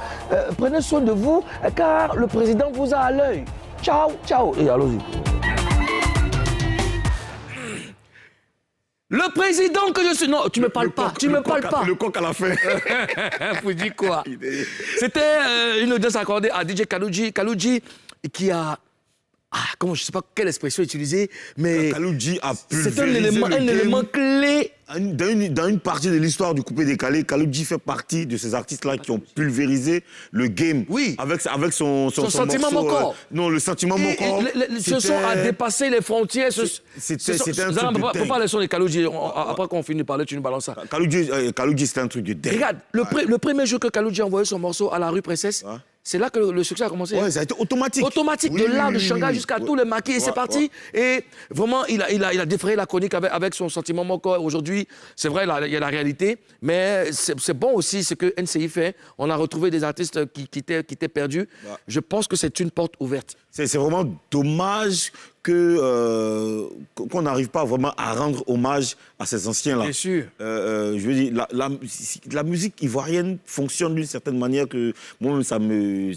Prenez soin de vous, car le président vous a à l'œil. Ciao, ciao. Et allons-y. Le président que je suis... Non, tu me parles pas. Tu me parles pas.
Le coq à la fin.
Vous dites quoi? C'était une audience accordée à DJ Kaloudji. Kaloudji qui a... comment, je ne sais pas quelle expression utiliser, mais...
Kaloudji a pulvérisé
c'est un élément clé.
Dans une partie de l'histoire du coupé décalé, Kaloudji fait partie de ces artistes-là qui ont pulvérisé le game.
Oui.
Avec son
sentiment
morceau,
Moko.
non, le sentiment Moko.
Ce son a dépassé les frontières.
C'était un truc
Faut
de
pas laisser les Kaloudji. Après qu'on finit de parler, tu nous balances ça.
Kaloudji, c'était un truc de dingue.
Regarde, le premier jour que Kaloudji a envoyé son morceau à la rue Princesse, c'est là que le succès a commencé.
Ouais, ça a été automatique.
Automatique, de là, de Shanghai jusqu'à tous les maquis, et c'est parti. Et vraiment, il a défrayé la chronique avec son sentiment Moko. Aujourd'hui, c'est vrai, il y a la réalité, mais c'est bon aussi ce que NCI fait. On a retrouvé des artistes qui étaient perdus. Je pense que c'est une porte ouverte.
C'est vraiment dommage qu'on n'arrive pas vraiment à rendre hommage à ces anciens-là.
Bien sûr.
Je veux dire, la musique ivoirienne fonctionne d'une certaine manière que moi, ça me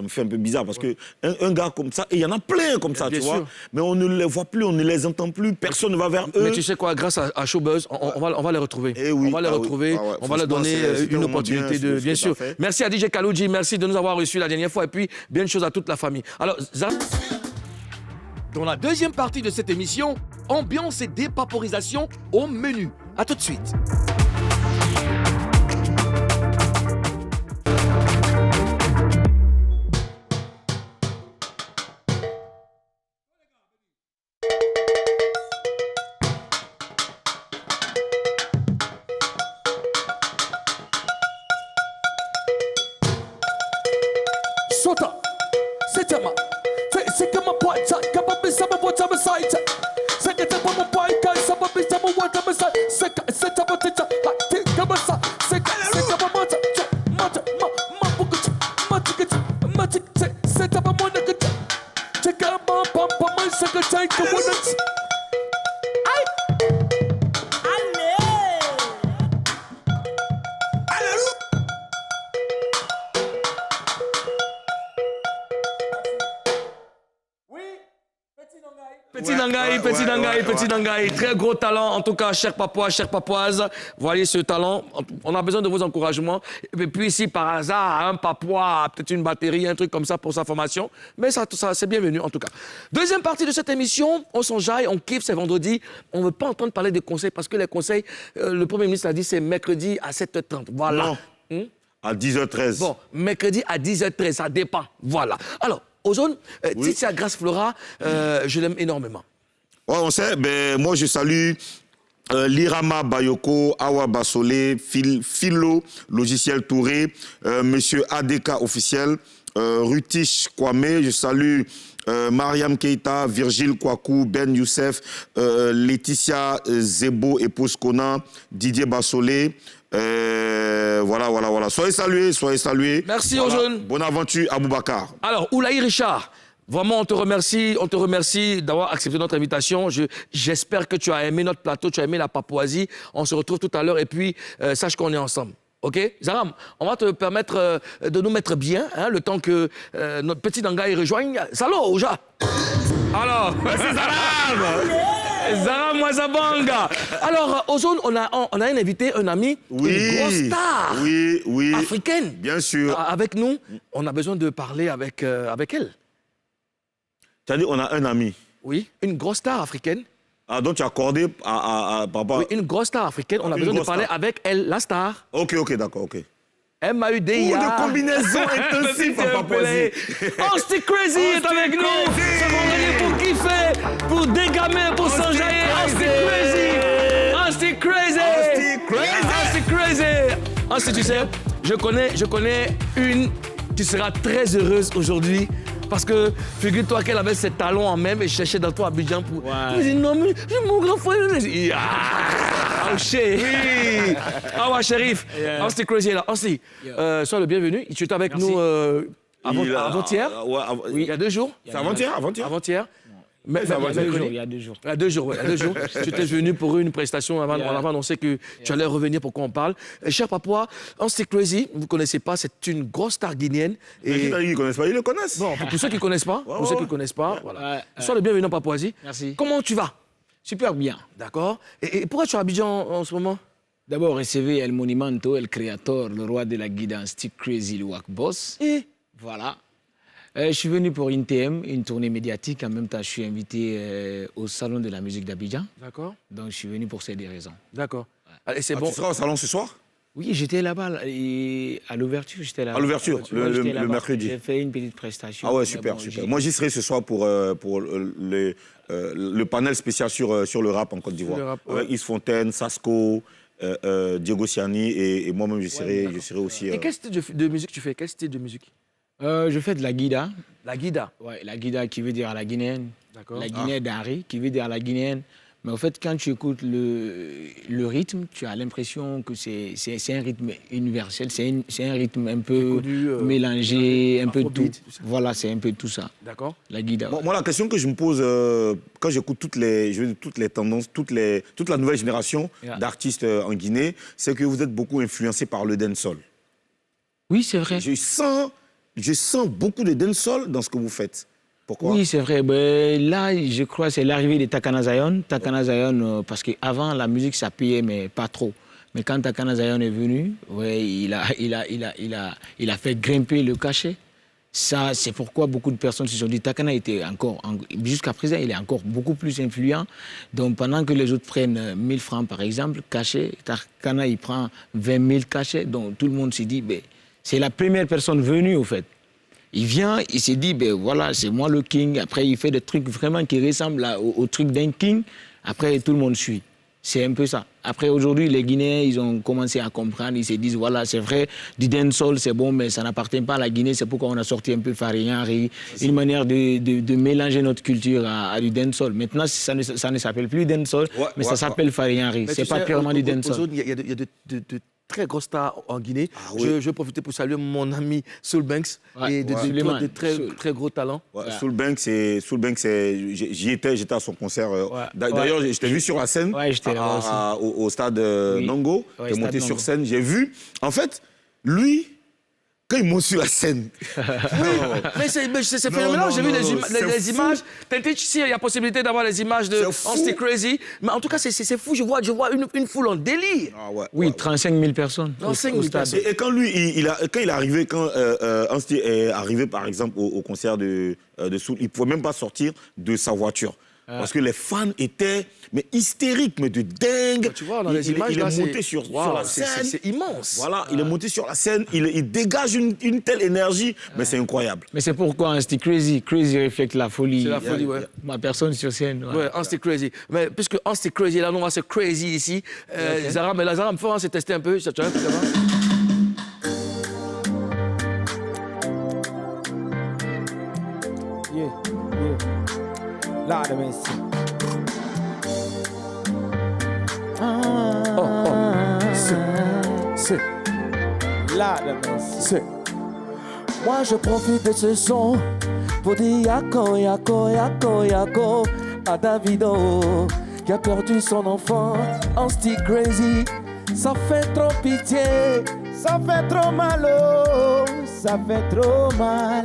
fait un peu bizarre parce que un gars comme ça, et il y en a plein comme ça, tu vois, mais on ne les voit plus, on ne les entend plus, personne ne va vers eux.
Mais tu sais quoi, grâce à Showbuzz, on va les retrouver. On va les retrouver, on va leur donner une opportunité de... Bien sûr. Merci à DJ Kaloudji, merci de nous avoir reçus la dernière fois et puis bien de choses à toute la famille. Alors, dans la deuxième partie de cette émission, ambiance et dépaporisation au menu. A tout de suite.
Sota, Setama, sick of my boy, come up with some of what I'm side. Second time, my boy, guys, some of it, some of what I'm side. Second, set up a teacher, I think I'm a side. Second, of a mother, set up a money. Check out my pump, my second take the one.
Petit Nangaï, très gros talent, en tout cas, cher Papois, chère Papoise, voyez ce talent, on a besoin de vos encouragements. Et puis si par hasard, un Papois a peut-être une batterie, un truc comme ça pour sa formation, mais ça c'est bienvenu en tout cas. Deuxième partie de cette émission, on s'enjaille, on kiffe, c'est vendredi, on ne veut pas entendre parler des conseils, parce que les conseils, le Premier ministre a dit, c'est mercredi à 7h30, voilà.
À 10h13.
Bon, mercredi à 10h13, ça dépend, voilà. Alors, Ozone, Titia Grace Flora, je l'aime énormément.
Ouais, on sait, ben, moi je salue Lirama Bayoko, Awa Bassolé, Philo, Logiciel Touré, Monsieur ADK officiel, Rutish Kwame, je salue Mariam Keita, Virgile Kwaku, Ben Youssef, Laetitia Zebo, épouse Kona, Didier Bassolé. Voilà. Soyez salués.
Merci Ozone.
Bonne aventure, Aboubakar.
Alors, Oulaï Richard. Vraiment, on te remercie d'avoir accepté notre invitation. J'espère que tu as aimé notre plateau, tu as aimé la Papouasie. On se retrouve tout à l'heure et puis sache qu'on est ensemble. OK? Zaram, on va te permettre de nous mettre bien, hein, le temps que notre petit Nangaï rejoigne. Salut, Ouja! Alors, c'est Zaram! Zaram Mwazabanga! Alors, Ozone, on a un invité, un ami, une grosse star africaine.
Bien sûr.
Avec nous, on a besoin de parler avec elle.
Tu as dit on a un ami.
Oui, une grosse star africaine.
Ah, donc tu as accordé à papa.
Oui, une grosse star africaine. On a besoin de parler avec elle, la star.
Ok, d'accord, ok.
M-A-U-D-I-A.
De combinaison intensive, papa Poisy.
Austin Crazy est avec nous. C'est vendredi pour kiffer, pour dégamer, pour s'enjailler. Austin Crazy, tu sais, je connais une. Tu seras très heureuse aujourd'hui. Parce que figure-toi qu'elle avait ses talons en main et cherchait dans toi à Abidjan pour... Je me dis non, mais j'ai mon grand frère. Ah, chérie. Oui. Ah ouais, shérif. Austin Crazy est là. Austin, sois le bienvenu. Tu étais avec nous avant-hier. Il y a 2 jours.
C'est avant-hier.
Avant-hier.
Il y a 2 jours.
Il y a 2 jours. Tu étais venu pour une prestation. On avait annoncé que tu allais revenir pour qu'on parle. Cher Papois, Austin Crazy, vous ne connaissez pas, c'est une grosse star guinéenne.
Et qui ne connaissent pas, ils le connaissent.
Bon, pour ceux qui ne connaissent pas, voilà. Sois le bienvenu en Papouasie.
Merci.
Comment tu vas?
Super bien.
D'accord. Et pourquoi tu es à Abidjan en ce moment?
D'abord, recevoir El Monumento, El Creator, le roi de la guidance, Stick Crazy, le Wak Boss.
Et
voilà. Je suis venu pour une TM, une tournée médiatique. En même temps, je suis invité au Salon de la musique d'Abidjan.
D'accord.
Donc, je suis venu pour ces 2 raisons.
D'accord. Et c'est bon.
Tu seras au salon ce soir?
Oui, j'étais là-bas. Et à l'ouverture, j'étais là.
À l'ouverture, le mercredi.
J'ai fait une petite prestation.
Ah ouais, super. Moi, j'y serai ce soir pour le panel spécial sur le rap en Côte d'Ivoire. Avec Yves Fontaine, Sasco, Diego Siani et moi-même, je serai aussi...
Et quel style de musique tu fais? Quel style de musique?
Je fais de la guida.
La guida?
Oui, la guida qui veut dire à la guinéenne.
D'accord.
La guinéenne d'Harry qui veut dire à la guinéenne. Mais en fait, quand tu écoutes le rythme, tu as l'impression que c'est un rythme universel, c'est un rythme un peu mélangé, un peu tout. Voilà, c'est un peu tout ça.
D'accord.
La guida.
Moi, la question que je me pose quand j'écoute toutes les tendances, toute la nouvelle génération d'artistes en Guinée, c'est que vous êtes beaucoup influencé par le dancehall.
Oui, c'est vrai.
Je sens beaucoup de dancehall dans ce que vous faites. Pourquoi?
Oui, c'est vrai. Ben, là, je crois que c'est l'arrivée de Takana Zion. Takana Zion, parce qu'avant, la musique, ça payait, mais pas trop. Mais quand Takana Zion est venu, ouais, il a fait grimper le cachet. Ça, c'est pourquoi beaucoup de personnes se sont dit Takana était encore, jusqu'à présent, il est encore beaucoup plus influent. Donc, pendant que les autres prennent 1000 francs, par exemple, cachet, Takana, il prend 20 000 cachets. Donc, tout le monde s'est dit, ben, c'est la première personne venue, au fait. Il vient, il s'est dit, ben voilà, c'est moi le king. Après, il fait des trucs vraiment qui ressemblent au truc d'un king. Après, tout le monde suit. C'est un peu ça. Après, aujourd'hui, les Guinéens, ils ont commencé à comprendre. Ils se disent, voilà, c'est vrai, du dancehall, c'est bon, mais ça n'appartient pas à la Guinée. C'est pourquoi on a sorti un peu Fariñari, une manière de mélanger notre culture à du dancehall. Maintenant, ça ne s'appelle plus dancehall, mais ça s'appelle Fariñari. C'est pas purement du dancehall.
Il y a de très grosses stars en Guinée. Je vais profiter pour saluer mon ami Soul Banks et de très gros talents.
Soul Banks, j'y étais à son concert. D'ailleurs, je t'ai vu sur la scène au stade Nongo. Tu es monté sur scène. J'ai vu. En fait, lui, quand il monte sur la scène.
Mais c'est phénoménal. J'ai vu les images. Ici, il y a possibilité d'avoir les images de Ansti Crazy. Mais en tout cas, c'est fou. Je vois une foule en délire.
Oui, 35 000 personnes.
35 000 personnes.
Et quand lui, quand il est arrivé, quand Ansti est arrivé, par exemple, au concert de Soul, il ne pouvait même pas sortir de sa voiture. Parce que les fans étaient hystériques, mais de dingue.
Tu vois, dans les images,
il est monté sur la scène.
C'est immense.
Voilà, il est monté sur la scène, il dégage une telle énergie, mais c'est incroyable.
Mais c'est pourquoi Ansti Crazy. Crazy reflète la folie.
C'est la folie, ouais.
Ma personne sur scène.
Ouais, Ansti Crazy. Mais puisque Ansti Crazy, là, nous, c'est Crazy ici. Zara, mais la Zara, il faut se tester un peu. Tu vois un truc là-bas?
Lord of mercy. C'est. Lord of mercy. Moi je profite de ce son pour dire yako, yako, yako, yako à Davido qui a perdu son enfant. Ansti Crazy, ça fait trop pitié, ça fait trop mal, oh, ça fait trop mal.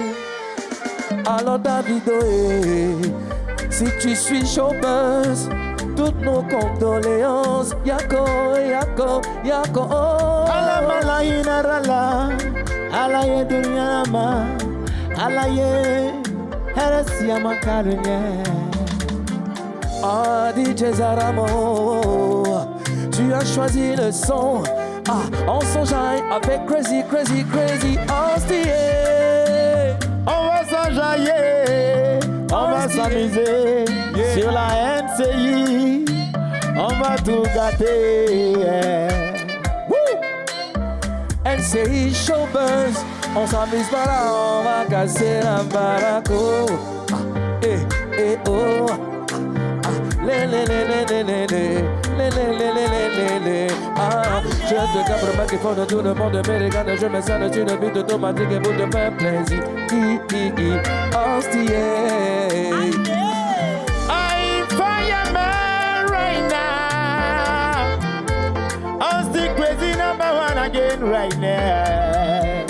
Alors Davido, si tu suis showbuzz, toutes nos condoléances. Yako, yako, yako, oh.
Alamala inarala, alaye dunyama, alaye heresia makalunye.
Ah, DJ Zaramo, tu as choisi le son. Ah, on s'enjaille avec Crazy, Crazy, Crazy, Ansti.
On va s'enjailler, on va s'amuser sur la NCI, on va tout gâter.
NCI Showbuzz, on s'amuse pas là, on va casser la baraque. Oh, je te capte le microphone de tout le monde me regarde, je me sers de une butte automatique pour te faire plaisir. Ansti,
I'm fireman right now. Ansti Crazy #1 again right now.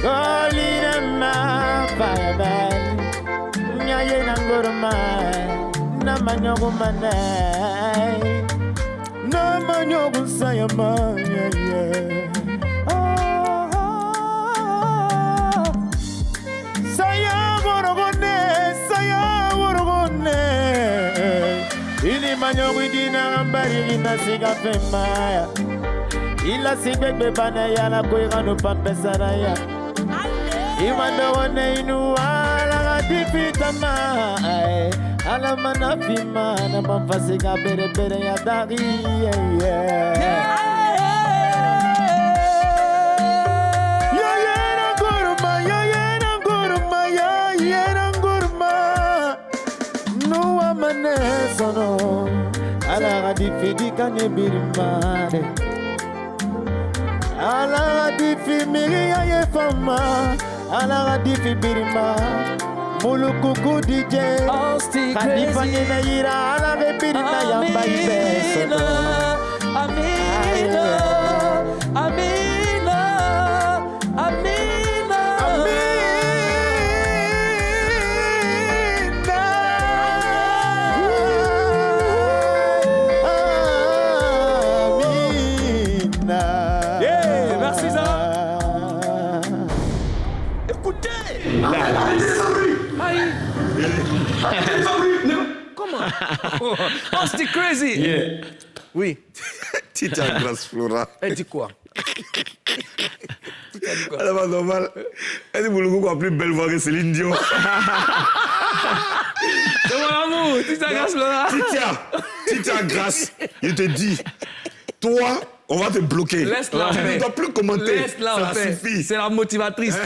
Calling my fireman. Nyaye nangorma, namanyogo manai, namanyogo sayama, Sayagorogone, ili manyogo idina ambari ina siga fema, ila sigbe bebana ya la koira no pampesaraya, imanda wane inuala difitama, alamana fima na mamfasika bere bere ya dari, Sono ala radifidi kanye birimade ala radifi miri ya fama ala radifi birima mulukuku DJ
Ansti Crazy,
kadifanye na ira ala ve birina ya mbaibe sono
Amina, Amina, Amina, merci Zara.
Écoutez. Comment? Ansti Crazy. Oui.
Tita Grace Flora.
Elle dit quoi?
Elle va normal. Elle dit, vous le plus belle voix que Céline Dion.
C'est moi, mon amour, Titia Grâce Laura.
Titia Grâce, je te dis, toi, on va te bloquer.
Laisse-la en
Tu
paix.
ne dois plus commenter.
Laisse-la en
Ça
paix.
suffit.
C'est la motivatrice.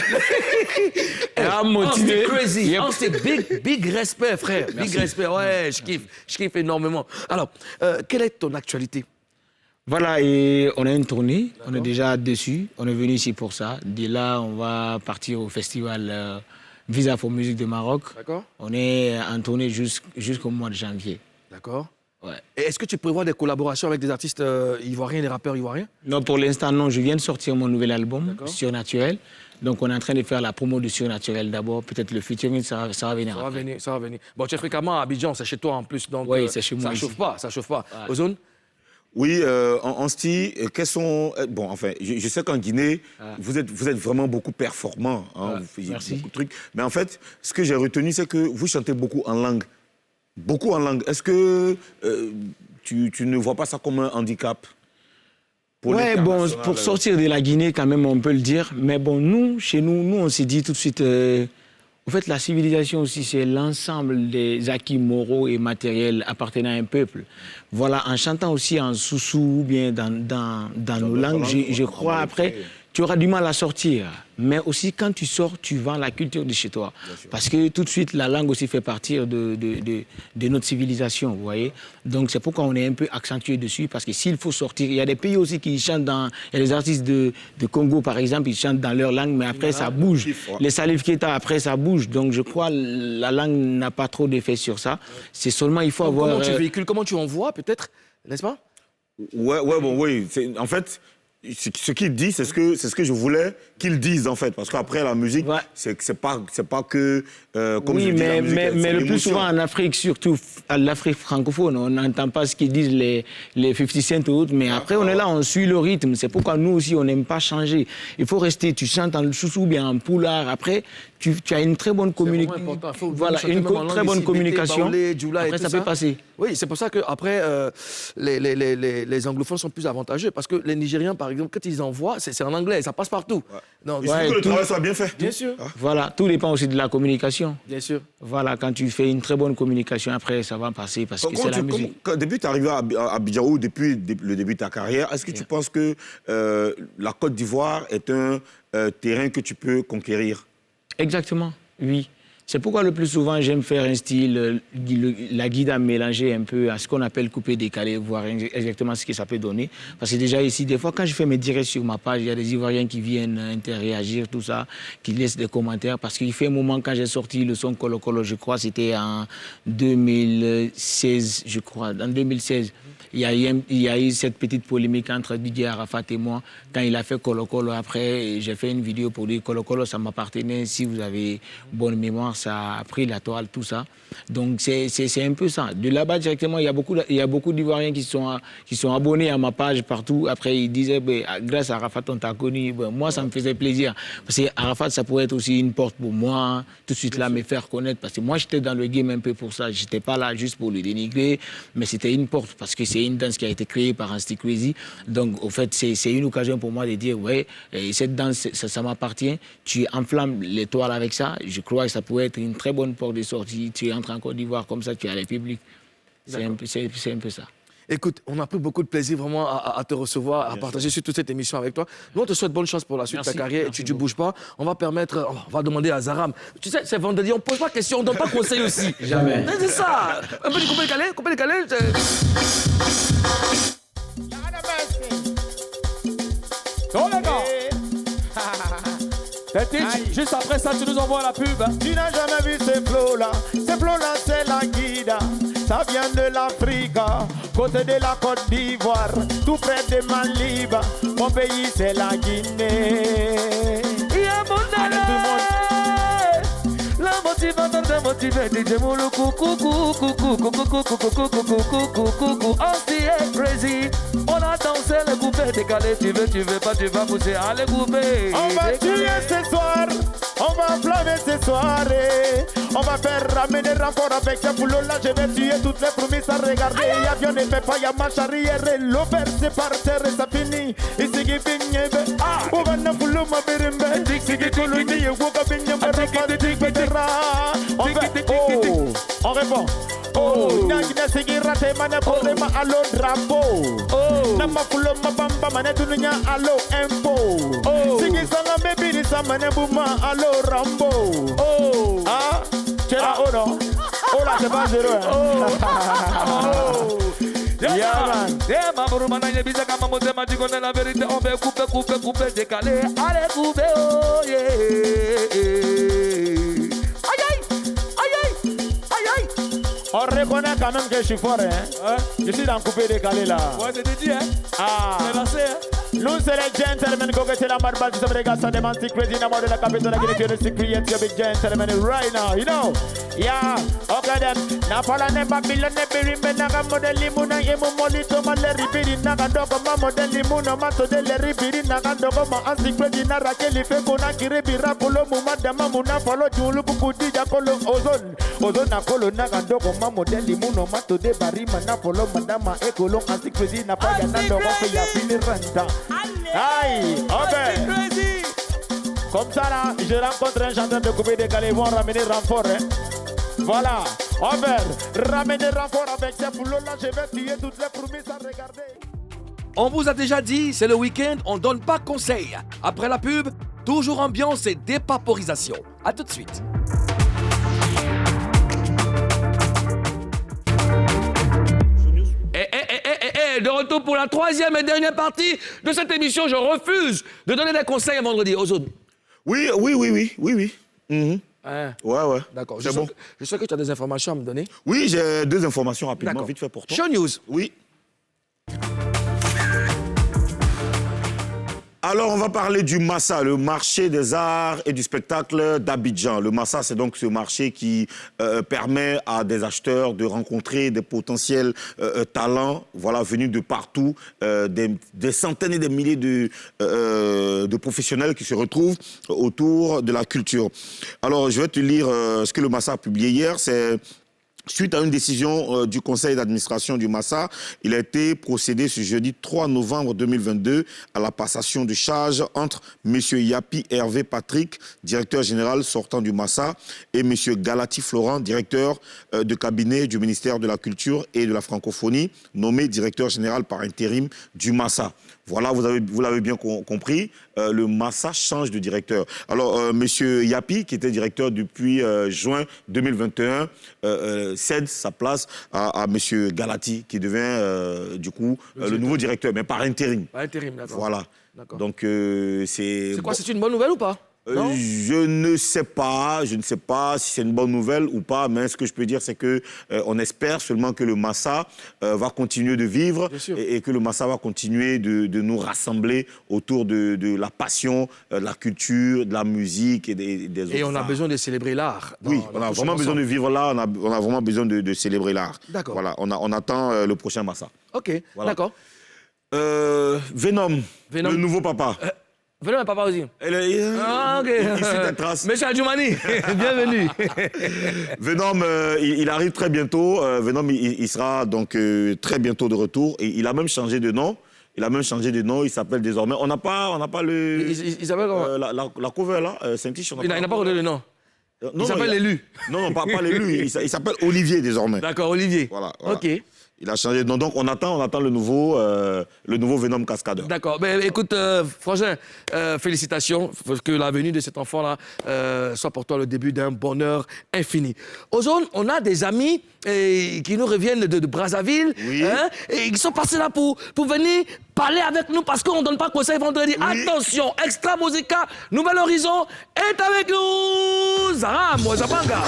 Elle a motivé.
Crazy. C'est big respect, frère. Big respect. Ouais, je kiffe énormément. Alors, quelle est ton actualité?
Voilà, et on a une tournée, on est déjà dessus, on est venu ici pour ça. De là, on va partir au festival Visa for Music de Maroc.
D'accord.
On est en tournée jusqu'au mois de janvier.
D'accord.
Ouais.
Et est-ce que tu prévois des collaborations avec des artistes ivoiriens, des rappeurs ivoiriens?
Non, pour l'instant, non. Je viens de sortir mon nouvel album, Surnaturel. Donc, on est en train de faire la promo de Surnaturel d'abord. Peut-être le featuring, ça va venir après.
Ça va venir. Bon, tu es fréquemment à Abidjan, c'est chez toi en plus. Donc,
Oui, c'est chez moi ici.
Ça chauffe pas.
Ouais.
Ozone?
Oui, en style, quels sont... Bon, enfin, je sais qu'en Guinée, vous êtes vraiment beaucoup performants. Hein, vous faites
merci.
beaucoup de trucs. Mais en fait, ce que j'ai retenu, c'est que vous chantez beaucoup en langue. Beaucoup en langue. Est-ce que tu ne vois pas ça comme un handicap pour
Ouais, bon,
l'international,
pour sortir de la Guinée, quand même, on peut le dire. Mais bon, chez nous, on s'est dit tout de suite... En fait, la civilisation aussi, c'est l'ensemble des acquis moraux et matériels appartenant à un peuple. Voilà, en chantant aussi en soussou ou bien dans nos langues, je crois après, tu auras du mal à sortir. Mais aussi, quand tu sors, tu vends la culture de chez toi. Parce que tout de suite, la langue aussi fait partie de notre civilisation, vous voyez. Donc, c'est pourquoi on est un peu accentué dessus. Parce que s'il faut sortir, il y a des pays aussi qui chantent dans... Il y a des artistes de Congo, par exemple, ils chantent dans leur langue, mais après, ça bouge. Les Salif Keita, après, ça bouge. Donc, je crois la langue n'a pas trop d'effet sur ça. C'est seulement, il faut avoir...
Comment tu véhicules, comment tu envoies, peut-être, n'est-ce pas?
Oui. En fait... Ce qu'il dit, c'est ce que je voulais qu'il dise, en fait. Parce qu'après, la musique, c'est pas que... comme
oui,
je dis, la musique,
mais le plus
l'émotion.
souvent en Afrique, surtout à l'Afrique francophone, on n'entend pas ce qu'ils disent les 50 Cent ou autres. Mais après, on est là, on suit le rythme. C'est pourquoi nous aussi, on n'aime pas changer. Il faut rester, tu chantes en soussou ou bien en poulard. Après, tu as une très bonne communication. Voilà, une très bonne communication. Après, ça peut passer.
Oui, c'est pour ça qu'après, les anglophones sont plus avantageux. Parce que les Nigériens, par exemple, quand ils envoient, c'est en anglais, ça passe partout.
Il faut que le travail soit bien fait.
Bien sûr.
Voilà, tout dépend aussi de la communication.
Bien sûr.
Voilà, quand tu fais une très bonne communication, après, ça va passer parce que c'est la musique.
Depuis que tu es arrivé à Abidjan ou depuis le début de ta carrière, est-ce que tu penses que la Côte d'Ivoire est un terrain que tu peux conquérir?
Exactement, oui. C'est pourquoi le plus souvent, j'aime faire un style, la guida mélanger un peu à ce qu'on appelle couper, décaler, voir exactement ce que ça peut donner. Parce que déjà ici, des fois, quand je fais mes directs sur ma page, il y a des Ivoiriens qui viennent interréagir, tout ça, qui laissent des commentaires. Parce qu'il fait un moment, quand j'ai sorti le son Colo Colo, je crois, c'était en 2016, je crois, en 2016. Il y a eu cette petite polémique entre Didier Arafat et moi. Quand il a fait Colo Colo, après, j'ai fait une vidéo pour dire Colo Colo, ça m'appartenait. Si vous avez bonne mémoire, ça a pris la toile, tout ça. Donc, c'est un peu ça. De là-bas, directement, il y a beaucoup d'Ivoiriens qui sont abonnés à ma page partout. Après, ils disaient, grâce à Arafat, on t'a connu. Moi, ça me faisait plaisir. Parce que Arafat, ça pourrait être aussi une porte pour moi, tout de suite là, me faire connaître. Parce que moi, j'étais dans le game un peu pour ça. Je n'étais pas là juste pour le dénigrer, mais c'était une porte. Parce que c'est une danse qui a été créée par Ansti Crazy. Donc, au fait, c'est une occasion pour moi de dire, ouais, cette danse, ça m'appartient. Tu enflammes l'étoile avec ça. Je crois que ça pourrait être une très bonne porte de sortie. Tu entres en Côte d'Ivoire comme ça, tu as les publics. C'est un peu ça.
Écoute, on a pris beaucoup de plaisir vraiment à te recevoir, à partager sur toute cette émission avec toi. Nous, on te souhaite bonne chance pour la suite de ta carrière. Et tu ne bouges pas. On va demander à Zaram. Tu sais, c'est vendredi, on ne pose pas de questions, on ne donne pas de conseils aussi.
Jamais.
C'est ça. Un peu de coupé décalé.
Oh les gars. Juste après ça, tu nous envoies la pub.
Tu n'as jamais vu ces flots-là. Ces flots-là, c'est la guida. Ça vient de l'Afrique, côté de la Côte d'Ivoire, tout près de Maliba. Mon pays, c'est la Guinée. Allez, tout le monde.
La motivation te motive, DJ Moulou, coucou, Ansti est crazy. On a dansé le coupé décalé, tu veux pas, tu vas pousser, allez couper.
On va tuer ce soir, on va enflammer ces soirées. On va faire ramener renfort avec ces boulots-là. Je vais tuer toutes les promesses à regarder. Y'a bien ne fait pas, y'a marche arrière. Et l'over c'est par terre et ça finit. Ici qui finit, on va n'a boulot ma bérimbe. Ici qui colonie, on va bien me refaire. On répond. mane sigira te mane pose ma alo drapeau. Na ma fulo ma bamba mane dunya alo empo. Sigi sanga baby ni sa mane buma alo Rambo. Ah, tira oro. Ora c'est pas zéro.
Yeah, man. Yeah, man. Pour manage bisa kama mosema tu connais la vérité. On veut couper, décaler. Allez, couper, oh yeah. Aïe.
On reconnaît quand même que je suis fort, hein. Je suis dans le coupé décalé là.
Ouais, c'est dit, hein.
Ah.
C'est lancé, hein.
Nous c'est les gentlemen, go get la marble, some regards, some demand, secret, in the la capitale, get the secret, the big gentlemen right now, you know. Yeah, okay then. Na pala ne Babylon ne biri me naga model limuna emu molito ma le ribiri naga dogo ma model limuna ma to de le ribiri naga dogo ma secret na rakeli fe kona kiribi rapolo mu madama muna follow julu buku dija kolo ozon na kolo naga dogo ma model limuna ma to de bari na follow madama ekolo secret na pa ya na dogo fe ya fini renta. Aïe, ok. Comme ça là, je rencontre un chanteur de coupé décalé, ils vont ramener renfort, hein. Voilà, on va ramener renfort avec ces poulots là, je vais tuer toutes les promesses à regarder.
On vous a déjà dit, c'est le week-end, on donne pas conseil. Après la pub, toujours ambiance et dépaporisation. À tout de suite. De retour pour la troisième et dernière partie de cette émission. Je refuse de donner des conseils à vendredi. Ozone.
Oui.
Hein?
Ouais.
D'accord.
C'est bon.
Je sais que tu as des informations à me donner.
Oui, j'ai 2 informations rapidement, vite fait pour toi.
Show News.
Oui. Alors, on va parler du Massa, le marché des arts et du spectacle d'Abidjan. Le Massa, c'est donc ce marché qui permet à des acheteurs de rencontrer des potentiels talents, voilà, venus de partout, des centaines et des milliers de professionnels qui se retrouvent autour de la culture. Alors, je vais te lire ce que le Massa a publié hier. C'est suite à une décision du conseil d'administration du Massa, il a été procédé ce jeudi 3 novembre 2022 à la passation de charges entre M. Yapi Hervé Patrick, directeur général sortant du Massa, et M. Galati Florent, directeur de cabinet du ministère de la Culture et de la Francophonie, nommé directeur général par intérim du Massa. Voilà, vous l'avez bien compris, le Massa change de directeur. Alors, M. Yapi, qui était directeur depuis juin 2021, cède sa place à M. Galati, qui devient du coup le nouveau directeur, mais par intérim.
Par intérim, d'accord.
Voilà. Donc, c'est...
C'est quoi, c'est une bonne nouvelle ou pas?
Je ne sais pas si c'est une bonne nouvelle ou pas, mais ce que je peux dire, c'est que on espère seulement que le Massa va continuer de vivre et que le Massa va continuer de nous rassembler autour de la passion, de la culture, de la musique et des autres.
Et on a besoin de célébrer l'art.
Oui, on a vraiment besoin de vivre là, on a vraiment besoin de célébrer l'art.
D'accord.
Voilà, on attend le prochain Massa.
Ok,
voilà.
D'accord.
Venom, le nouveau papa.
Venom, papa aussi.
Ah, ok. Il suit tes traces.
Monsieur Adjoumani, bienvenue.
Venom, il arrive très bientôt. Venom, il sera donc très bientôt de retour. Et il a même changé de nom. Il s'appelle désormais. On n'a pas le.
Il s'appelle comment
la cover là, Saint-Tiche.
Il n'a pas redonné le nom.
Non,
il s'appelle l'élu.
Non, pas l'élu. Il s'appelle Olivier désormais.
D'accord, Olivier.
Voilà.
Ok.
Il a changé de nom. Donc, on attend le nouveau Venom Cascadeur.
D'accord. Ben, écoute, Frangin, félicitations que la venue de cet enfant-là soit pour toi le début d'un bonheur infini. Ozone, on a des amis qui nous reviennent de Brazzaville.
Oui.
Hein, et ils sont passés là pour venir parler avec nous parce qu'on ne donne pas conseil vendredi. Oui. Attention, Extra Musica, Nouvel Horizon est avec nous. Zara Mwazabanga.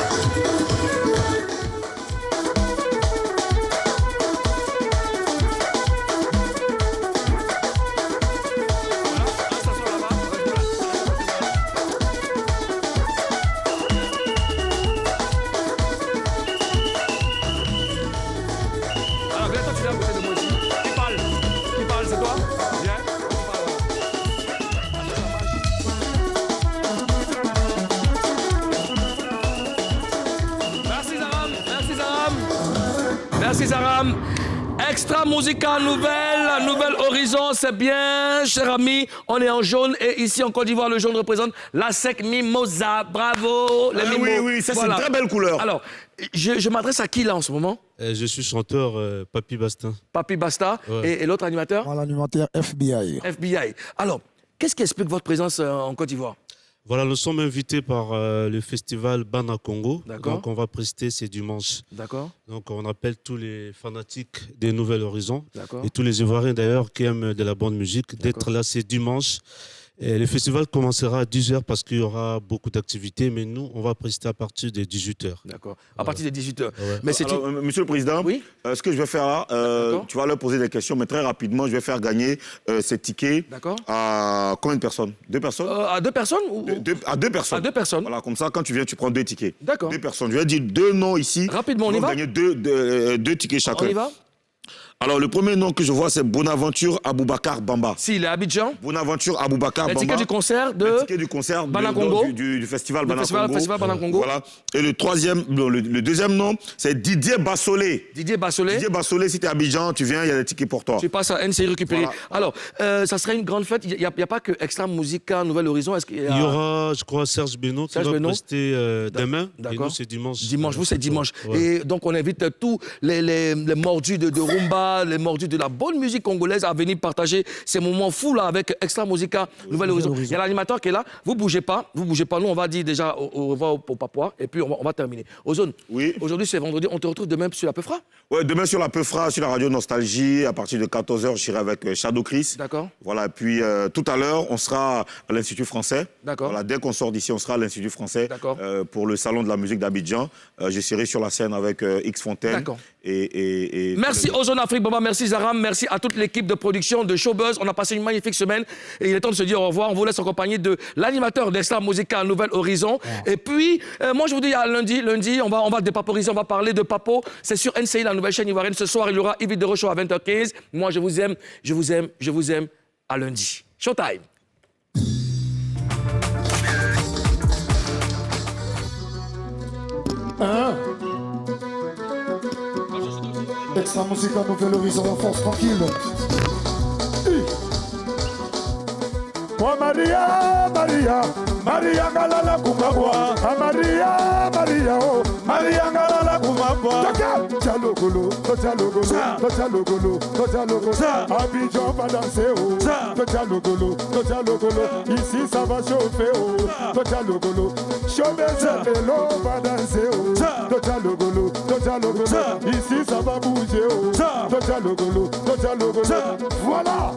Merci Zaram. Extra Musica Nouvel Horizon, c'est bien, cher ami. On est en jaune et ici en Côte d'Ivoire, le jaune représente la sec Mimosa. Bravo, les Mimos.
Oui, ça voilà. C'est une très belle couleur.
Alors, je m'adresse à qui là en ce moment?
Je suis chanteur Papi Bastin.
Papi Basta.
Ouais.
Et l'autre animateur?
L'animateur FBI.
FBI. Alors, qu'est-ce qui explique votre présence en Côte d'Ivoire?
Voilà, nous sommes invités par le festival Bana Congo.
D'accord.
Donc, on va prester ce dimanche.
D'accord.
Donc, on appelle tous les fanatiques des Nouvel Horizon
D'accord.
et tous les Ivoiriens d'ailleurs qui aiment de la bonne musique d'être là ce dimanche. Et le festival commencera à 10h parce qu'il y aura beaucoup d'activités, mais nous, on va prester à partir de 18h.
D'accord. À partir de 18h.
Ouais.
Mais c'est
Alors, Monsieur le Président,
Oui.
ce que je vais faire là, tu vas leur poser des questions, mais très rapidement, je vais faire gagner ces tickets
D'accord.
à combien de personnes? 2 personnes?
À 2 personnes ou...
À 2 personnes.
À 2 personnes.
Voilà, comme ça, quand tu viens, tu prends 2 tickets.
D'accord.
2 personnes. Je vais dire 2 noms ici.
Rapidement, on y
Ils vont
va?
gagner 2 tickets chacun.
On y va?
Alors, le premier nom que je vois, c'est Bonaventure Aboubacar Bamba.
Si, il est à Abidjan.
Bonaventure Aboubacar
Le
Bamba.
ticket du concert de...
Le ticket du concert
Bana Congo.
du festival
Le
Bana Congo.
festival Bana Congo.
Voilà. Et le deuxième nom, c'est Didier Bassolé.
Didier Bassolé.
Didier Bassolé, si tu es à Abidjan, tu viens, il y a des tickets pour toi.
Tu passes à NCI récupérer.
Voilà.
Alors, ça serait une grande fête. Il n'y a pas que Extra Musica, Nouvel Horizon. Est-ce qu'il
Il y aura, je crois, Serge Benoît qui
Serge
va
Benoît.
prester demain. Et
D'accord.
nous, c'est dimanche.
Dimanche, vous c'est dimanche.
Ouais.
Et donc on invite tous les mordus de rumba, les mordus de la bonne musique congolaise à venir partager ces moments fous là avec Extra Musica, Nouvelle Horizon. Il y a l'animateur qui est là. Vous bougez pas. Nous on va dire déjà au revoir au Papouas et puis on va terminer. Ozone.
Oui.
Aujourd'hui c'est vendredi. On te retrouve demain sur la Peufra.
Ouais, demain sur la Peufra, sur la radio Nostalgie, à partir de 14h, je serai avec Shadow Chris.
D'accord.
Voilà, et puis tout à l'heure, on sera à l'Institut français.
D'accord.
Voilà, dès qu'on sort d'ici, on sera à l'Institut français.
D'accord.
Pour le salon de la musique d'Abidjan. Je serai sur la scène avec X Fontaine.
D'accord.
Et
Merci Ozone Afrique, Baba, merci Zaram, merci à toute l'équipe de production de Showbuzz. On a passé une magnifique semaine et il est temps de se dire au revoir. On vous laisse en compagnie de l'animateur d'Extra Musica Nouvel Horizon. Et puis, moi je vous dis à lundi, on va dépaporiser, on va parler de Papo. C'est sur NCI, la nouvelle chaîne ivoirienne. Ce soir, il y aura Yves de Rochaud à 20h15. Moi, je vous aime. À lundi. Showtime.
Extra Musica Nouvel Horizon en force tranquille.
Oh Maria, Maria, Maria Galala Kumabwa. Ah Maria, Maria, oh Maria Galala Kumabwa. Tchalogolo, tchalogolo, tchalogolo, tchalogolo. Abidjan va danser, oh. Tchalogolo, tchalogolo. Ici ça va chauffer, oh. Tchalogolo. Chauffeur vélo va danser, oh. Tchalogolo, tchalogolo. Ici ça va bouger, oh. Tchalogolo, tchalogolo. Voilà.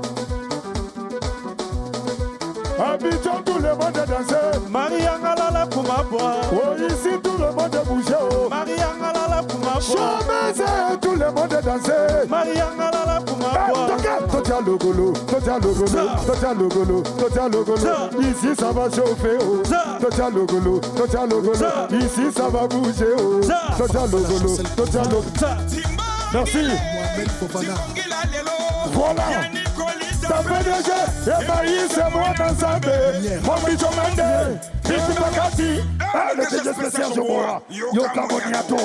Abidjan, tout le monde est dansé. Mariangalala Kumabwa. Oh, ici tout le monde est bougé. Oh. Mariangalala Kumabwa. Chomeze, tout le monde est dansé. Mariangalala Kumabwa. Tchalogolo, tchalogolo, tchalogolo, tchalogolo. Ici ça va chauffer. Oh. Tchalogolo, tchalogolo. Ici ça va bouger. Oh. Tchalogolo, tchalogolo. Merci. Voilà. Ta PDG, et Maïs, c'est moi dans sa baie. Mon bichon Mende, Bichon Bakati, le PDG spécial, je vois. Yo Kaboniato.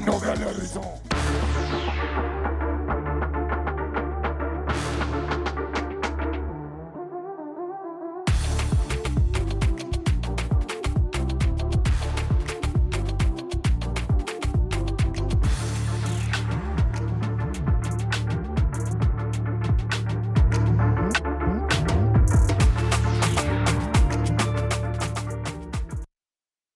Nouvelle Horizon.